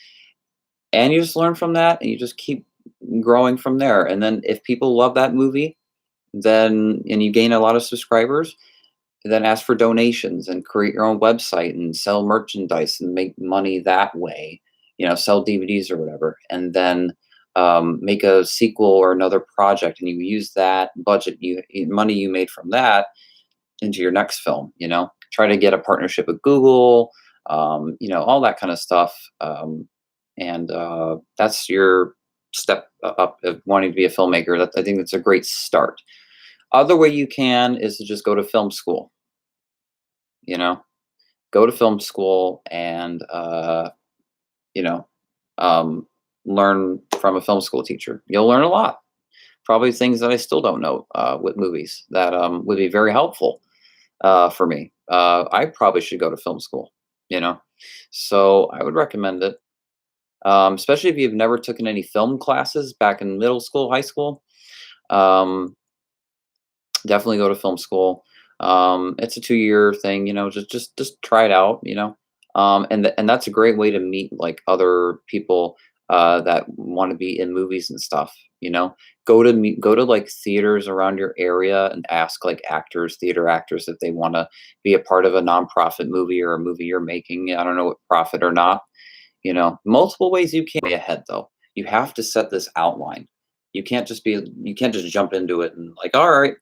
And you just learn from that, and you just keep growing from there. And then if people love that movie, then and you gain a lot of subscribers, then ask for donations and create your own website and sell merchandise and make money that way. Sell DVDs or whatever, and then make a sequel or another project, and you use that budget, money you made from that, into your next film. Try to get a partnership with Google, all that kind of stuff. And That's your step up of wanting to be a filmmaker. I think that's a great start. Other way you can is to just go to film school. You know, Go to film school and you know, um, learn from a film school teacher. You'll learn a lot. Probably things that I still don't know with movies that would be very helpful for me. I probably should go to film school. You know, so I would recommend it, especially if you've never taken any film classes back in middle school, high school. Um, Definitely go to film school. It's a 2-year thing. Just try it out. And that's a great way to meet like other people that want to be in movies and stuff. Go to like theaters around your area and ask like actors, theater actors, if they want to be a part of a nonprofit movie or a movie you're making. I don't know what profit or not. Multiple ways you can be ahead though. You have to set this outline. You can't just jump into it and like, all right,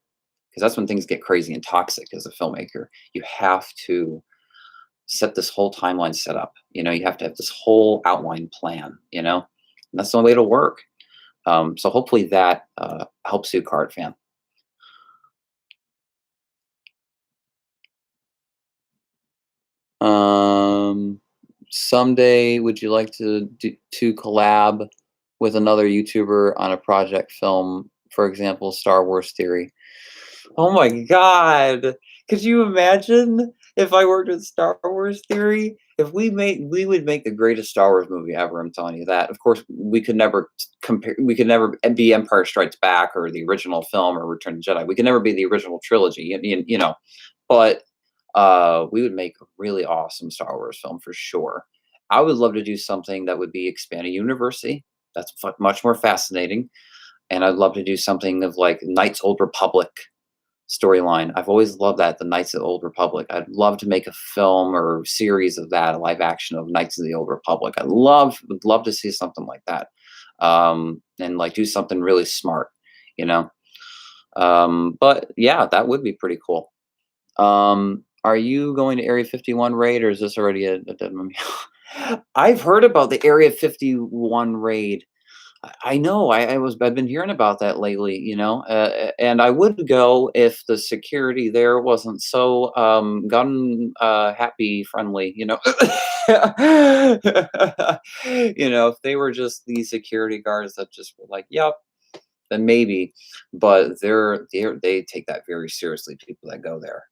because that's when things get crazy and toxic as a filmmaker. You have to set this whole timeline set up. You have to have this whole outline plan. And that's the only way to work. So hopefully that helps you, card fan. Um, Someday, would you like to collab with another YouTuber on a project film, for example, Star Wars Theory? Oh my god. Could you imagine if I worked with Star Wars Theory? If we would make the greatest Star Wars movie ever, I'm telling you that. Of course, we could never be Empire Strikes Back or the original film or Return of the Jedi. We could never be the original trilogy, but we would make a really awesome Star Wars film for sure. I would love to do something that would be expanded university. That's much more fascinating. And I'd love to do something of like Knights Old Republic storyline. I've always loved that, the Knights of the Old Republic. I'd love to make a film or series of that, a live action of Knights of the Old Republic. Would love to see something like that, and like do something really smart, you know. But yeah, that would be pretty cool. Are you going to Area 51 raid, or is this already a dead mummy? I've heard about the Area 51 raid. I know. I've been hearing about that lately, and I would go if the security there wasn't so gun happy friendly, if they were just the security guards that just were like, "Yep," then maybe. But they take that very seriously, people that go there.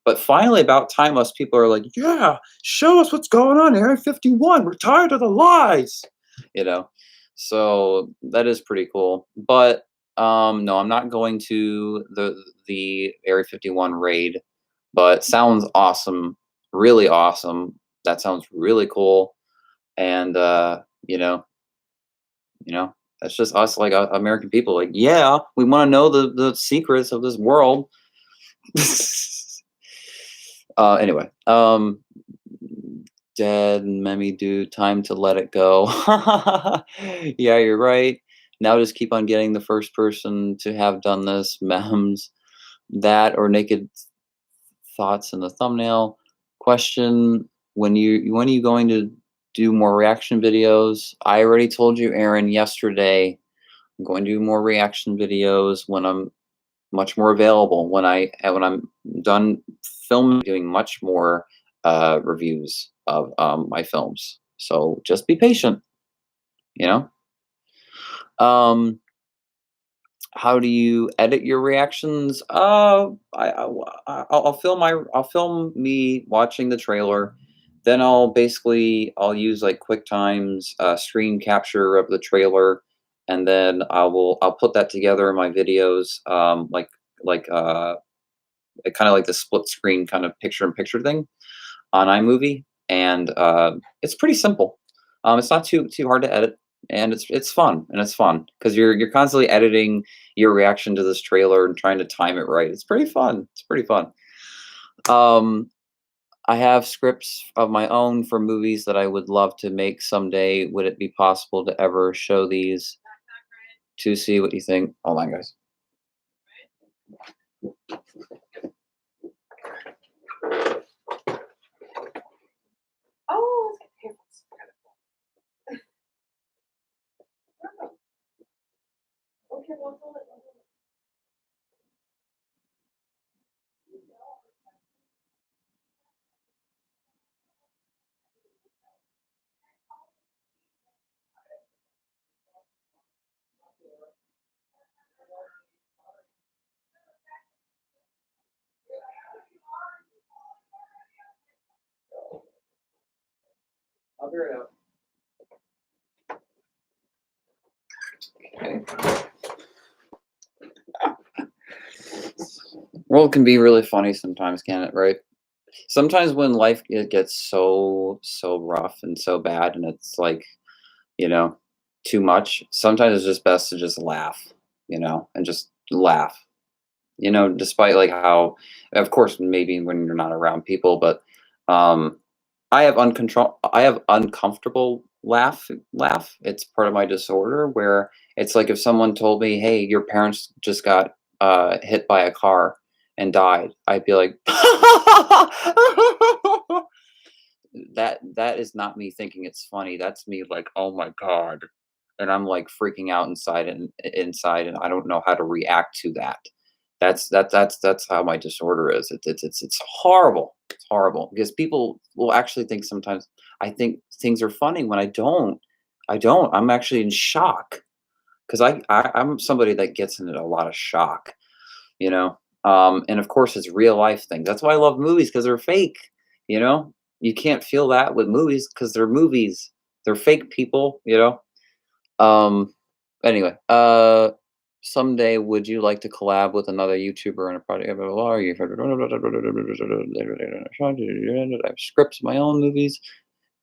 But finally, about time, us people are like, "Yeah, show us what's going on, Area 51. We're tired of the lies." You know. So that is pretty cool. But no, I'm not going to the Area 51 raid, but sounds awesome, really awesome. That sounds really cool. And you know, that's just us, like American people. Like, yeah, we want to know the secrets of this world. Anyway, dead meme dude, time to let it go. Yeah, you're right. Now just keep on getting the first person to have done this memes, that or naked thoughts in the thumbnail. Question: when are you going to do more reaction videos? I already told you, Aaron, yesterday. I'm going to do more reaction videos when I'm much more available. When I'm done filming, doing much more reviews of my films. So just be patient. You know. Um, how do you edit your reactions? I'll film me watching the trailer. Then I'll use like QuickTime's screen capture of the trailer, and then I'll put that together in my videos, like kind of like the split screen kind of picture in picture thing on iMovie, and it's pretty simple. It's not too hard to edit, and it's fun, and it's fun because you're constantly editing your reaction to this trailer and trying to time it right. It's pretty fun. It's pretty fun. Um, I have scripts of my own for movies that I would love to make someday. Would it be possible to ever show these to see what you think? Hold on, guys. Oh, okay. Okay, well, hold it. I'll figure it out. Okay. World can be really funny sometimes, can it? Right? Sometimes when life it gets so rough and so bad, and it's like you know too much. Sometimes it's just best to just laugh, and just laugh. Despite like how, of course, maybe when you're not around people, but um, I have uncomfortable laugh. It's part of my disorder where it's like if someone told me, "Hey, your parents just got hit by a car and died," I'd be like, that is not me thinking it's funny. That's me like, "Oh my god," and I'm like freaking out inside, and I don't know how to react to that. That's how my disorder is. It's horrible. It's horrible because people will actually think sometimes I think things are funny when I don't. I don't. I'm actually in shock because I'm somebody that gets into a lot of shock, you know. And of course, it's real life things. That's why I love movies because they're fake. You know, you can't feel that with movies because they're movies. They're fake people. Anyway, someday would you like to collab with another YouTuber in a project? Blah, blah, blah, or you've heard I have scripts of my own movies.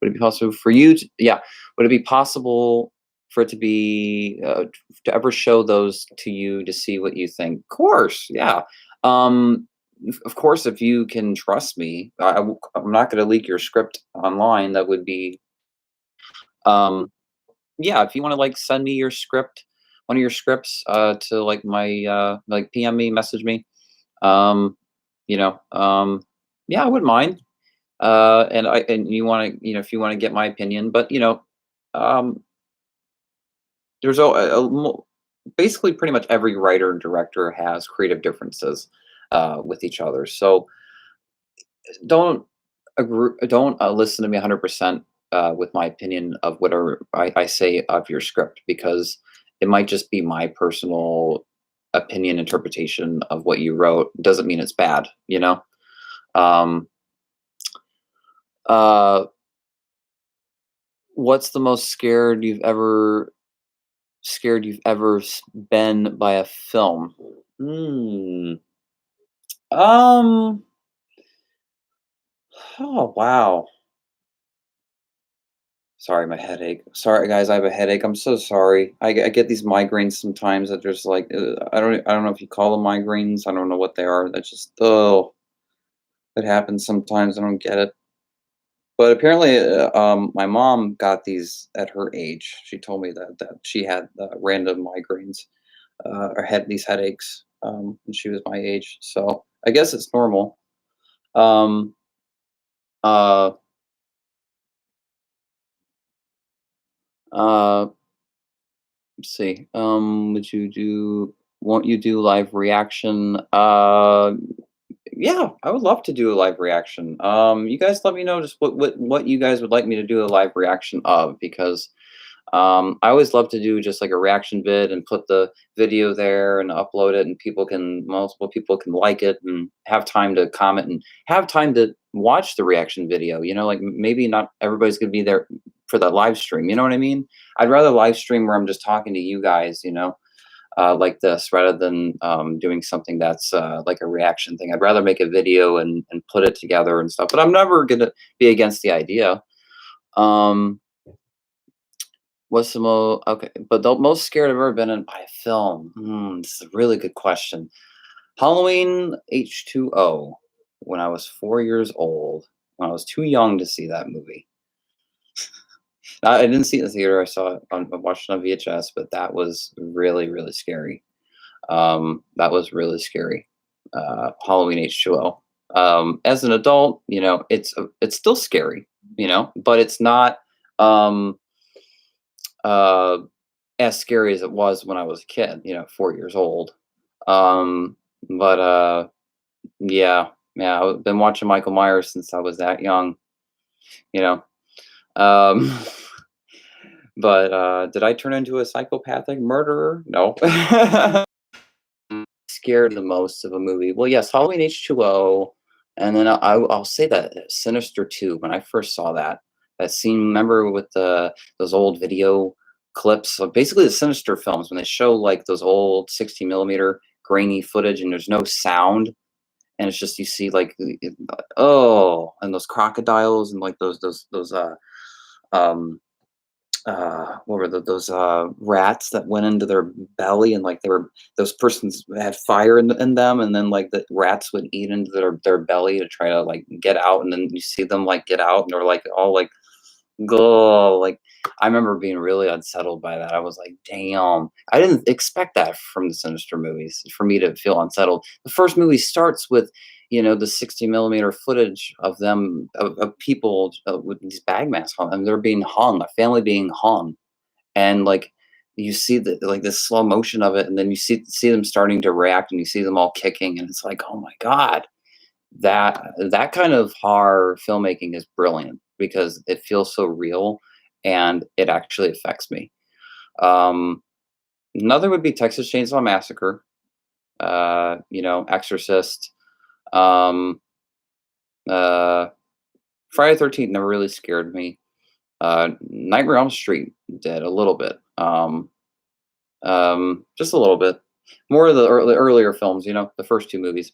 Would it be possible for you to, yeah, would it be possible for it to ever show those to you to see what you think. Of course, yeah. Of course, if you can trust me, I'm not going to leak your script online. That would be, um, yeah. If you want to like send me your script, one of your scripts, to like my like PM me, message me. Um, you know, yeah, I wouldn't mind. And you want to, if you want to get my opinion, but um, there's basically pretty much every writer and director has creative differences with each other. So don't don't listen to me 100% with my opinion of whatever I say of your script, because it might just be my personal opinion interpretation of what you wrote. Doesn't mean it's bad, um uh what's the most scared you've ever been by a film? Hmm. Um. Oh wow. Sorry, my headache. Sorry, guys, I have a headache. I'm so sorry. I get these migraines sometimes that there's like I don't know if you call them migraines. I don't know what they are. That's just it happens sometimes. I don't get it. But apparently, my mom got these at her age. She told me that she had random migraines, or had these headaches, when she was my age. So I guess it's normal. Um, uh, uh, let's see. Won't you do live reaction? Yeah, I would love to do a live reaction. You guys let me know just what you guys would like me to do a live reaction of, because I always love to do just like a reaction vid and put the video there and upload it, and multiple people can like it and have time to comment and have time to watch the reaction video. Like maybe not everybody's gonna be there for the live stream. You know what I mean? I'd rather live stream where I'm just talking to you guys, like this, rather than doing something that's like a reaction thing. I'd rather make a video and put it together and stuff. But I'm never gonna be against the idea. Um, What's the most okay? But the most scared I've ever been in by a film. This is a really good question. Halloween H2O. When I was 4 years old, when I was too young to see that movie. I didn't see it in the theater. I watched it on VHS, but that was really, really scary. That was really scary. Halloween H2O. As an adult, it's still scary, but it's not um, uh, as scary as it was when I was a kid, 4 years old. Um, but yeah, yeah, I've been watching Michael Myers since I was that young, you know. Um, but did I turn into a psychopathic murderer? No. Scared the most of a movie? Well, yes, Halloween H2O, and then I'll say that Sinister 2. When I first saw that scene, remember with those old video clips, so basically the Sinister films when they show like those old 60 millimeter grainy footage and there's no sound, and it's just you see like oh, and those crocodiles and like those um what were those rats that went into their belly, and like they were those persons had fire in them, and then like the rats would eat into their belly to try to like get out, and then you see them like get out and they're like all like go like I remember being really unsettled by that. I was like, damn, I didn't expect that from the Sinister movies for me to feel unsettled. The first movie starts with the 60 millimeter footage of them of people with these bag masks on them. They're being hung, a family being hung, and like you see the like this slow motion of it, and then you see them starting to react, and you see them all kicking, and it's like, oh my god, that kind of horror filmmaking is brilliant because it feels so real and it actually affects me. Um, Another would be Texas Chainsaw Massacre, Exorcist, um, uh, Friday the 13th never really scared me. Nightmare on Elm Street did a little bit, just a little bit. More of the earlier films, the first two movies.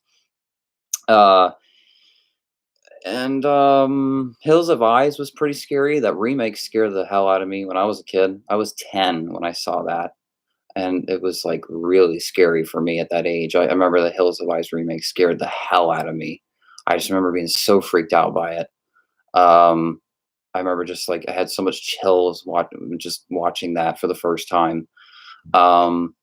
Uh, And Hills of Eyes was pretty scary. That remake scared the hell out of me when I was a kid. I was 10 when I saw that, and it was like really scary for me at that age. I remember the Hills of Eyes remake scared the hell out of me. I just remember being so freaked out by it. Um, I remember just like I had so much chills just watching that for the first time. Um,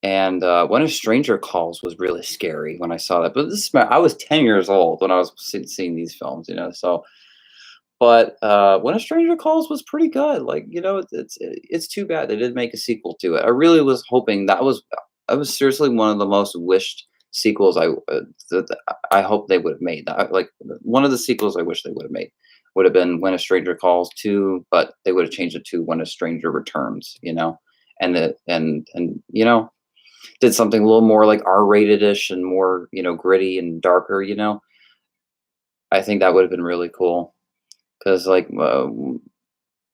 and When a Stranger Calls was really scary when I saw that. But I was 10 years old when I was seeing these films, so. But When a Stranger Calls was pretty good. Like, it's too bad they didn't make a sequel to it. I really was hoping that was seriously one of the most wished sequels that I hope they would have made. Like one of the sequels I wish they would have made would have been When a Stranger Calls 2, but they would have changed it to When a Stranger Returns, and did something a little more like R-rated ish and more, gritty and darker, I think that would have been really cool. Because like When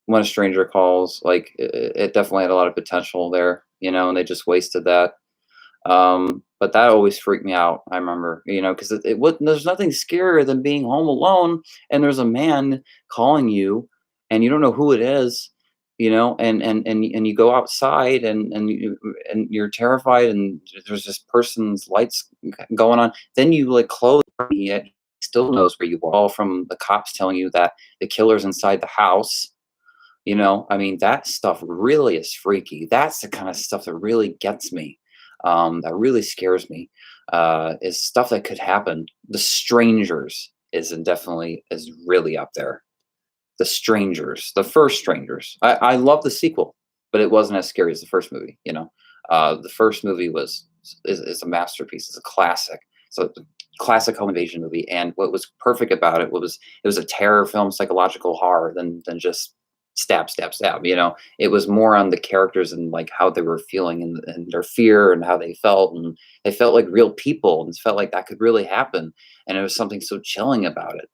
a Stranger Calls, like it definitely had a lot of potential there, and they just wasted that. But that always freaked me out. I remember, because there's nothing scarier than being home alone and there's a man calling you, and you don't know who it is, and you go outside and you're terrified, and there's this person's lights going on. Then you like close, yet he still knows where you are. All from the cops telling you that the killer's inside the house. I mean, that stuff really is freaky. That's the kind of stuff that really gets me, that really scares me, is stuff that could happen. The Strangers is really up there. The Strangers, the first Strangers. I love the sequel, but it wasn't as scary as the first movie. The first movie is a masterpiece. It's a classic. So it's a classic home invasion movie, and what was perfect about it was a terror film, psychological horror than just stab, stab, stab. It was more on the characters and like how they were feeling and their fear and how they felt, and they felt like real people and felt like that could really happen. And it was something so chilling about it.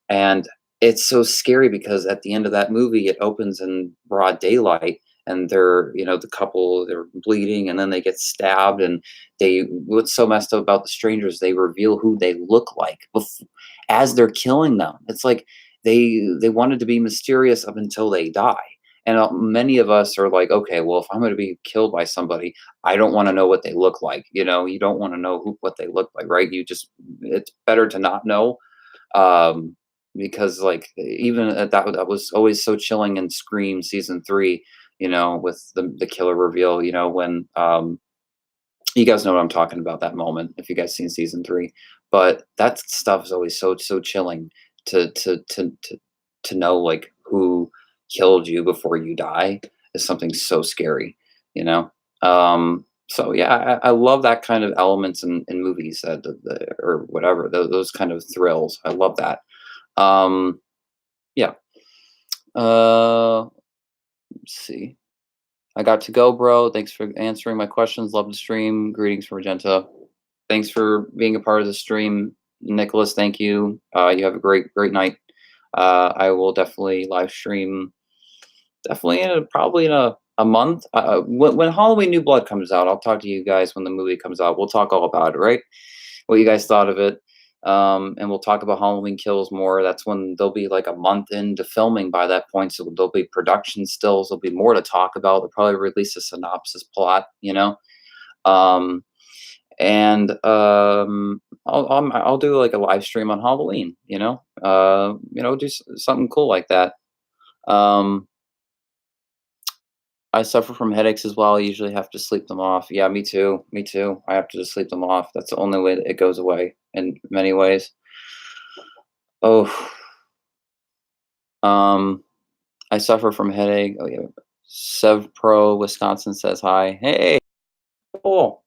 And it's so scary because at the end of that movie, it opens in broad daylight, and the couple, they're bleeding, and then they get stabbed, and what's so messed up about the strangers, they reveal who they look like as they're killing them. It's like they wanted to be mysterious up until they die. And many of us are like, okay, well, if I'm going to be killed by somebody, I don't want to know what they look like. You don't want to know what they look like, right? It's better to not know, um, because like even at that was always so chilling in Scream season 3, with the killer reveal, when you guys know what I'm talking about, that moment if you guys seen season 3. But that stuff is always so chilling to know like who killed you before you die is something so scary, you know. So yeah, I love that kind of elements in movies, or whatever, those kind of thrills. I love that. Um, yeah. Let's see. I got to go, bro. Thanks for answering my questions. Love the stream. Greetings from Magenta. Thanks for being a part of the stream, Nicholas. Thank you. You have a great night. I will definitely live stream. Definitely probably in a month. When Halloween New Blood comes out, I'll talk to you guys when the movie comes out. We'll talk all about it, right? What you guys thought of it. And we'll talk about Halloween Kills more. That's when they'll be like a month into filming by that point. So there'll be production stills. There'll be more to talk about. They'll probably release a synopsis plot. Um, and I'll do like a live stream on Halloween. Do something cool like that. Um, I suffer from headaches as well. I usually have to sleep them off. Yeah, me too. Me too. I have to just sleep them off. That's the only way that it goes away in many ways. Oh, um, I suffer from headache. Oh yeah. Sev Pro Wisconsin says hi. Hey, cool.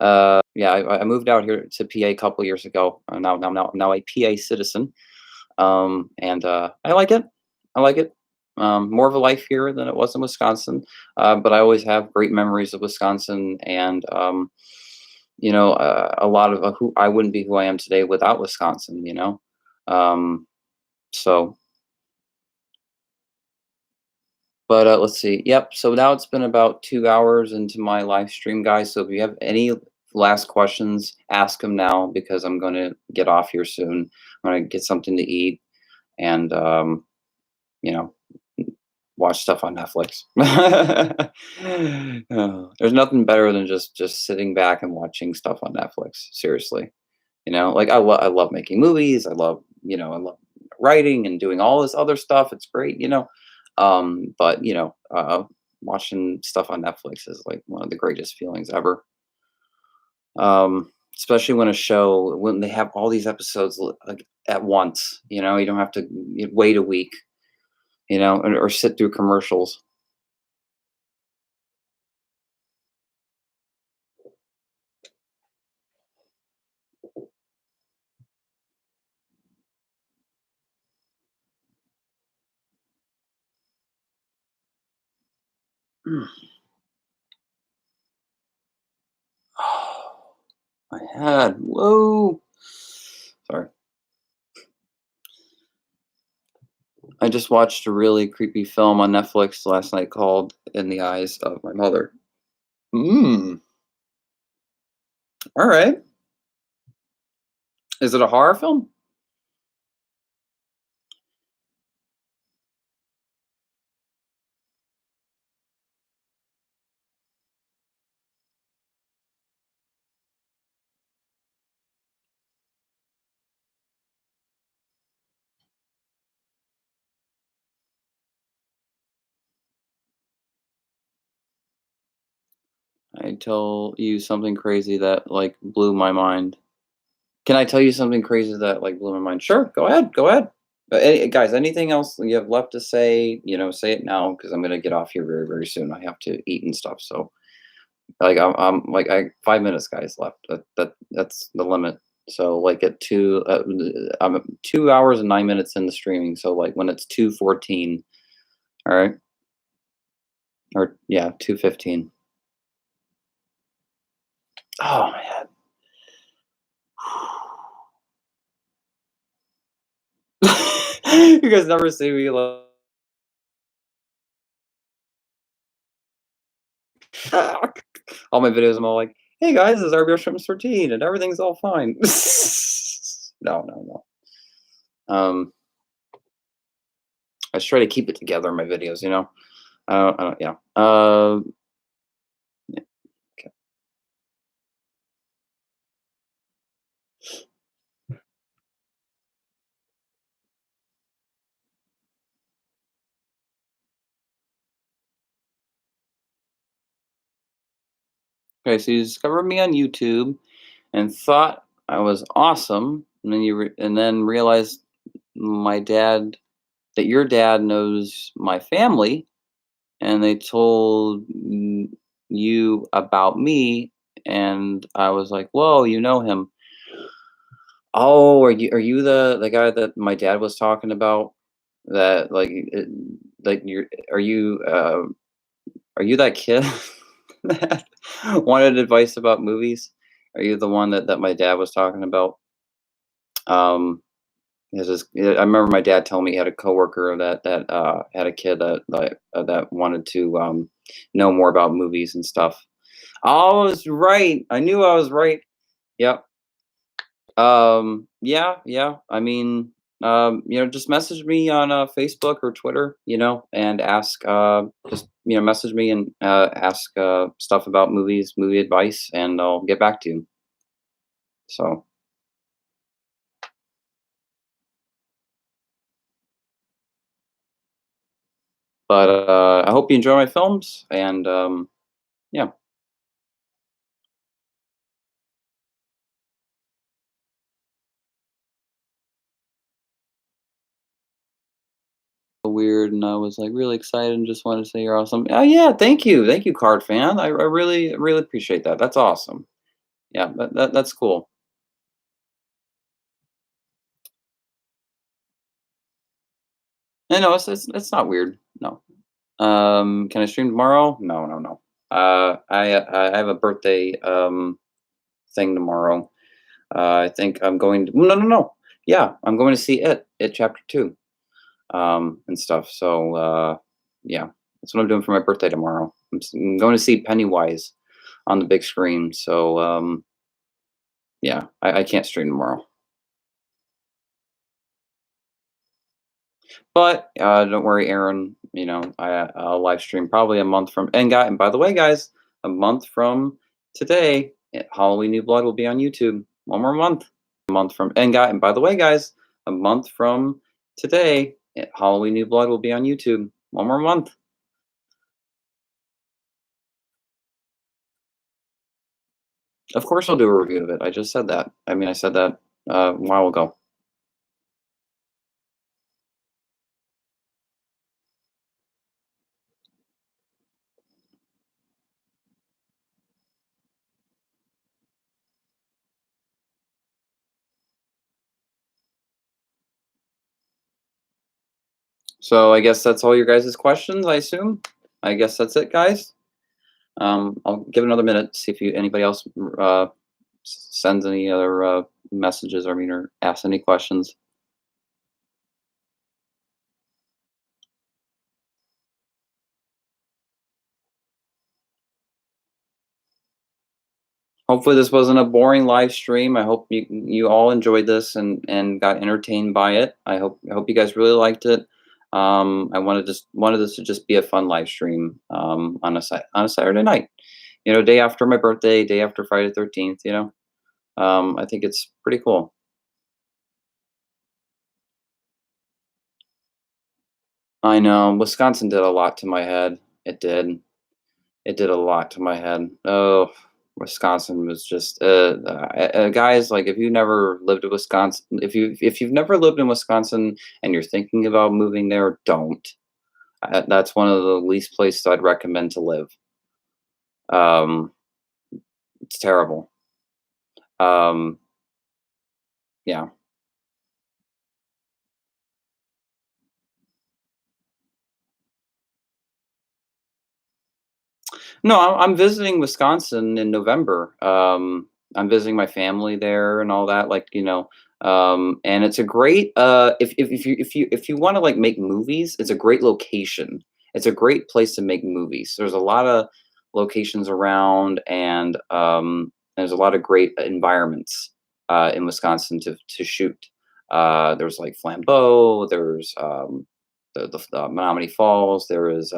Yeah, I moved out here to PA a couple years ago. Now a PA citizen. And I like it. I like it. More of a life here than it was in Wisconsin. But I always have great memories of Wisconsin, and a lot of who I wouldn't be who I am today without Wisconsin. Um, so, but let's see. Yep. So now it's been about 2 hours into my live stream, guys. So if you have any last questions, ask them now because I'm going to get off here soon. I'm going to get something to eat and, you know, watch stuff on Netflix. There's nothing better than just sitting back and watching stuff on Netflix. Seriously, like I love making movies. I love writing and doing all this other stuff. It's great. But watching stuff on Netflix is like one of the greatest feelings ever. Especially when they have all these episodes like at once. You don't have to wait a week. Or sit through commercials. My head. Whoa. Sorry. I just watched a really creepy film on Netflix last night called In the Eyes of My Mother. Mm. All right. Is it a horror film? I tell you something crazy that like blew my mind. Can I tell you something crazy that like blew my mind? Sure, go ahead, go ahead. Guys, anything else you have left to say? Say it now because I'm gonna get off here very, very soon. I have to eat and stuff. So, like, I'm like, 5 minutes, guys, left. That's the limit. So, like, I'm 2 hours and 9 minutes in the streaming. So, like, when it's 2:14, all right, or yeah, 2:15. Oh man. You guys never see me like all my videos. I'm all like, "Hey guys, this is RBO Shrimps 13, and everything's all fine." No, no, no. Um, I just try to keep it together in my videos. Yeah. Yeah, okay. Okay, so you discovered me on YouTube and thought I was awesome, and then realized my dad that your dad knows my family, and they told you about me, and I was like, "Whoa, you know him? Oh, are you the guy that my dad was talking about? That like you're are you that kid that wanted advice about movies? Are you the one that my dad was talking about? Um, yeah, I remember my dad telling me he had a coworker that had a kid that wanted to know more about movies and stuff. I was right. I knew I was right. Yep. Yeah, yeah. I mean, just message me on Facebook or Twitter, and ask, message me and ask stuff about movies, movie advice, and I'll get back to you. So, but I hope you enjoy my films, and yeah, weird. And I was like really excited and just wanted to say you're awesome. Oh yeah, thank you, card fan. I really, really appreciate that. That's awesome. Yeah, that's cool. I know it's not weird. No. Can I stream tomorrow? No, no, no. I have a birthday thing tomorrow. I think I'm going to. No, no, no. Yeah, I'm going to see it chapter two, and stuff. So yeah, that's what I'm doing for my birthday tomorrow. I'm going to see Pennywise. on the big screen. So yeah, I can't stream tomorrow. But don't worry, Aaron. I'll live stream probably a month from. And by the way, guys, a month from today, Halloween New Blood will be on YouTube. One more month. A month from. And by the way, guys, a month from today, Halloween New Blood will be on YouTube. One more month. Of course, I'll do a review of it. I just said that. I mean, I said that a while ago. So I guess that's all your guys' questions. I assume. I guess that's it, guys. I'll give it another minute, see if anybody else sends any other messages, or or asks any questions. Hopefully, this wasn't a boring live stream. I hope you all enjoyed this and got entertained by it. I hope you guys really liked it. I wanted this to just be a fun live stream on a Saturday night. Day after my birthday, day after Friday 13th. I think it's pretty cool. I know Wisconsin did a lot to my head. It did. It did a lot to my head. Oh, Wisconsin was just guys, like, if you never lived in Wisconsin, if you've never lived in Wisconsin and you're thinking about moving there, don't. That's one of the least places I'd recommend to live. Um, it's terrible. Um, yeah. No, I'm visiting Wisconsin in November. I'm visiting my family there and all that. And it's a great if you want to like make movies, it's a great location. It's a great place to make movies. There's a lot of locations around, and there's a lot of great environments in Wisconsin to shoot. There's like Flambeau. There's the Menominee Falls. There is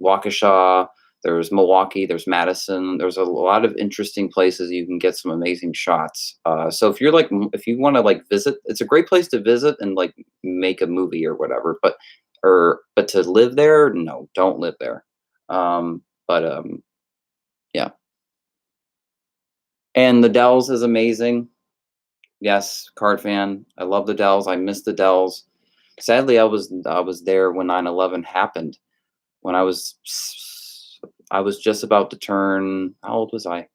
Waukesha, there's Milwaukee, there's Madison. There's a lot of interesting places you can get some amazing shots. So if you want to like visit, it's a great place to visit and like make a movie or whatever. But to live there, no, don't live there. But yeah. And the Dells is amazing. Yes, card fan. I love the Dells. I miss the Dells. Sadly, I was there when 9/11 happened. When I was just about to turn, how old was I?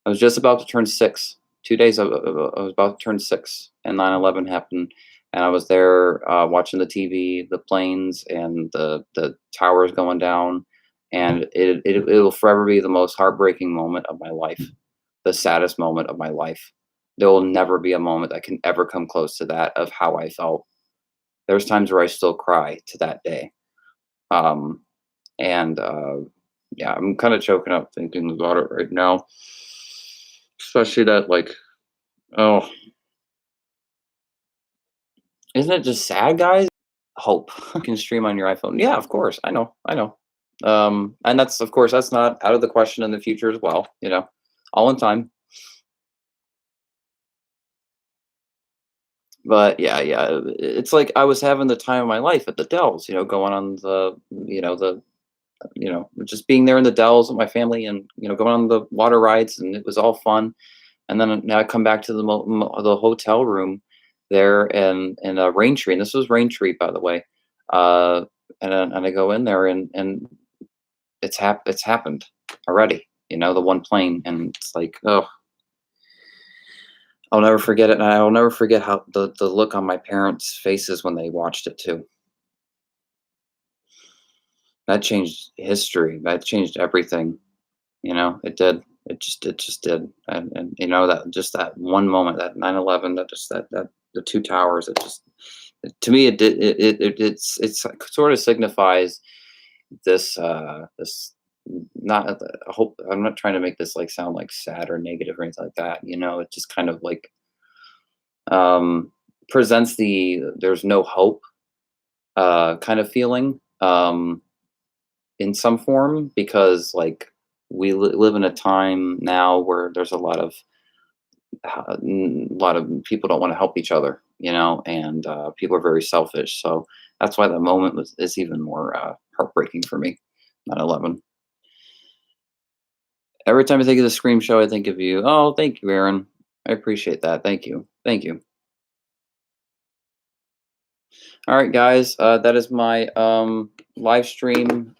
I was just about to turn 6. 2 days I was about to turn 6, and 9/11 happened, and I was there, watching the TV, the planes, and the towers going down, and it will forever be the most heartbreaking moment of my life, the saddest moment of my life. There will never be a moment that can ever come close to that of how I felt. There's times where I still cry to that day. Um, and yeah, I'm kind of choking up thinking about it right now. Especially that, like, oh, isn't it just sad, guys? Hope you can stream on your iPhone. Yeah, of course. I know. And that's, of course, that's not out of the question in the future as well. All in time. But yeah, yeah, it's like I was having the time of my life at the Dells. Going on just being there in the Dells with my family, and going on the water rides, and it was all fun. And then now I come back to the hotel room there, and Raintree, and this was Raintree, by the way. Uh, and I go in there, and it's happened already. The one plane, and it's like, oh, I'll never forget it, and I'll never forget how the look on my parents' faces when they watched it too. That changed history. That changed everything. It did. It just did. And that, just that one moment, that 9/11, that just that the two towers, to me, it did, it's sort of signifies this not I hope I'm not trying to make this like sound like sad or negative or anything like that. It just kind of like um, presents there's no hope kind of feeling in some form because like we live in a time now where there's a lot of people don't want to help each other, and people are very selfish. So that's why the moment is even more heartbreaking for me. 9/11. Every time I think of the Scream show, I think of you. Oh, thank you, Aaron. I appreciate that. Thank you. Thank you. All right, guys. That is my live stream.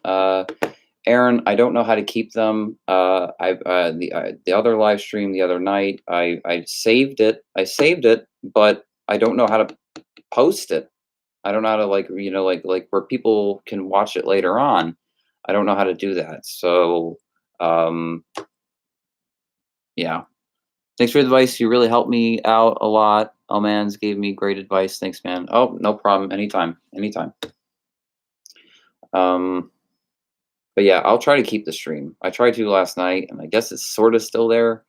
Aaron, I don't know how to keep them. The other live stream the other night, I saved it. I saved it, but I don't know how to post it. I don't know how to like where people can watch it later on. I don't know how to do that. So um, yeah. Thanks for the advice. You really helped me out a lot. Oh man's gave me great advice. Thanks, man. Oh, no problem. Anytime. Anytime. Um, but yeah, I'll try to keep the stream. I tried to last night, and I guess it's sort of still there.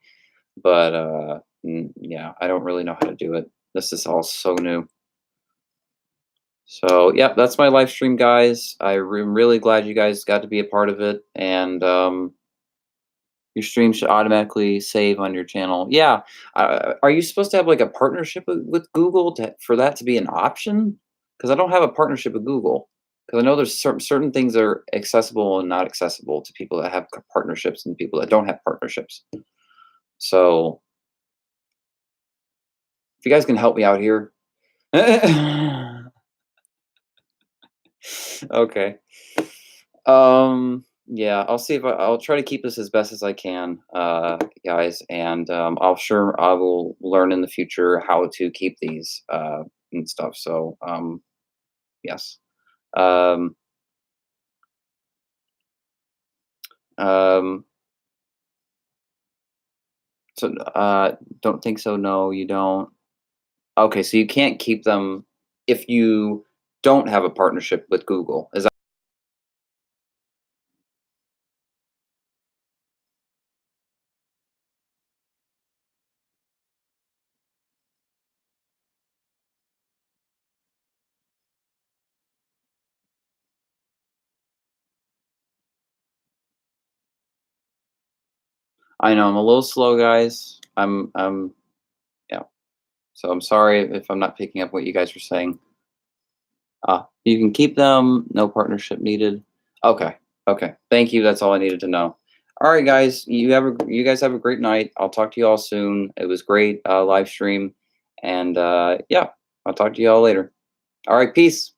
But yeah, I don't really know how to do it. This is all so new. So yeah, that's my live stream, guys. I'm really glad you guys got to be a part of it, and your stream should automatically save on your channel. Yeah, are you supposed to have like a partnership with Google for that to be an option? Because I don't have a partnership with Google. Because I know there's certain things that are accessible and not accessible to people that have partnerships and people that don't have partnerships. So if you guys can help me out here. Okay. Yeah, I'll see if I'll try to keep this as best as I can, guys, and I'll sure I will learn in the future how to keep these and stuff. So, yes. Um, um, so, don't think so. No, you don't. Okay, so you can't keep them if you don't have a partnership with Google. Is that? I know I'm a little slow, guys. Yeah. So I'm sorry if I'm not picking up what you guys are saying. You can keep them. No partnership needed. Okay. Okay. Thank you. That's all I needed to know. All right, guys. You guys have a great night. I'll talk to you all soon. It was great live stream, and yeah, I'll talk to you all later. All right. Peace.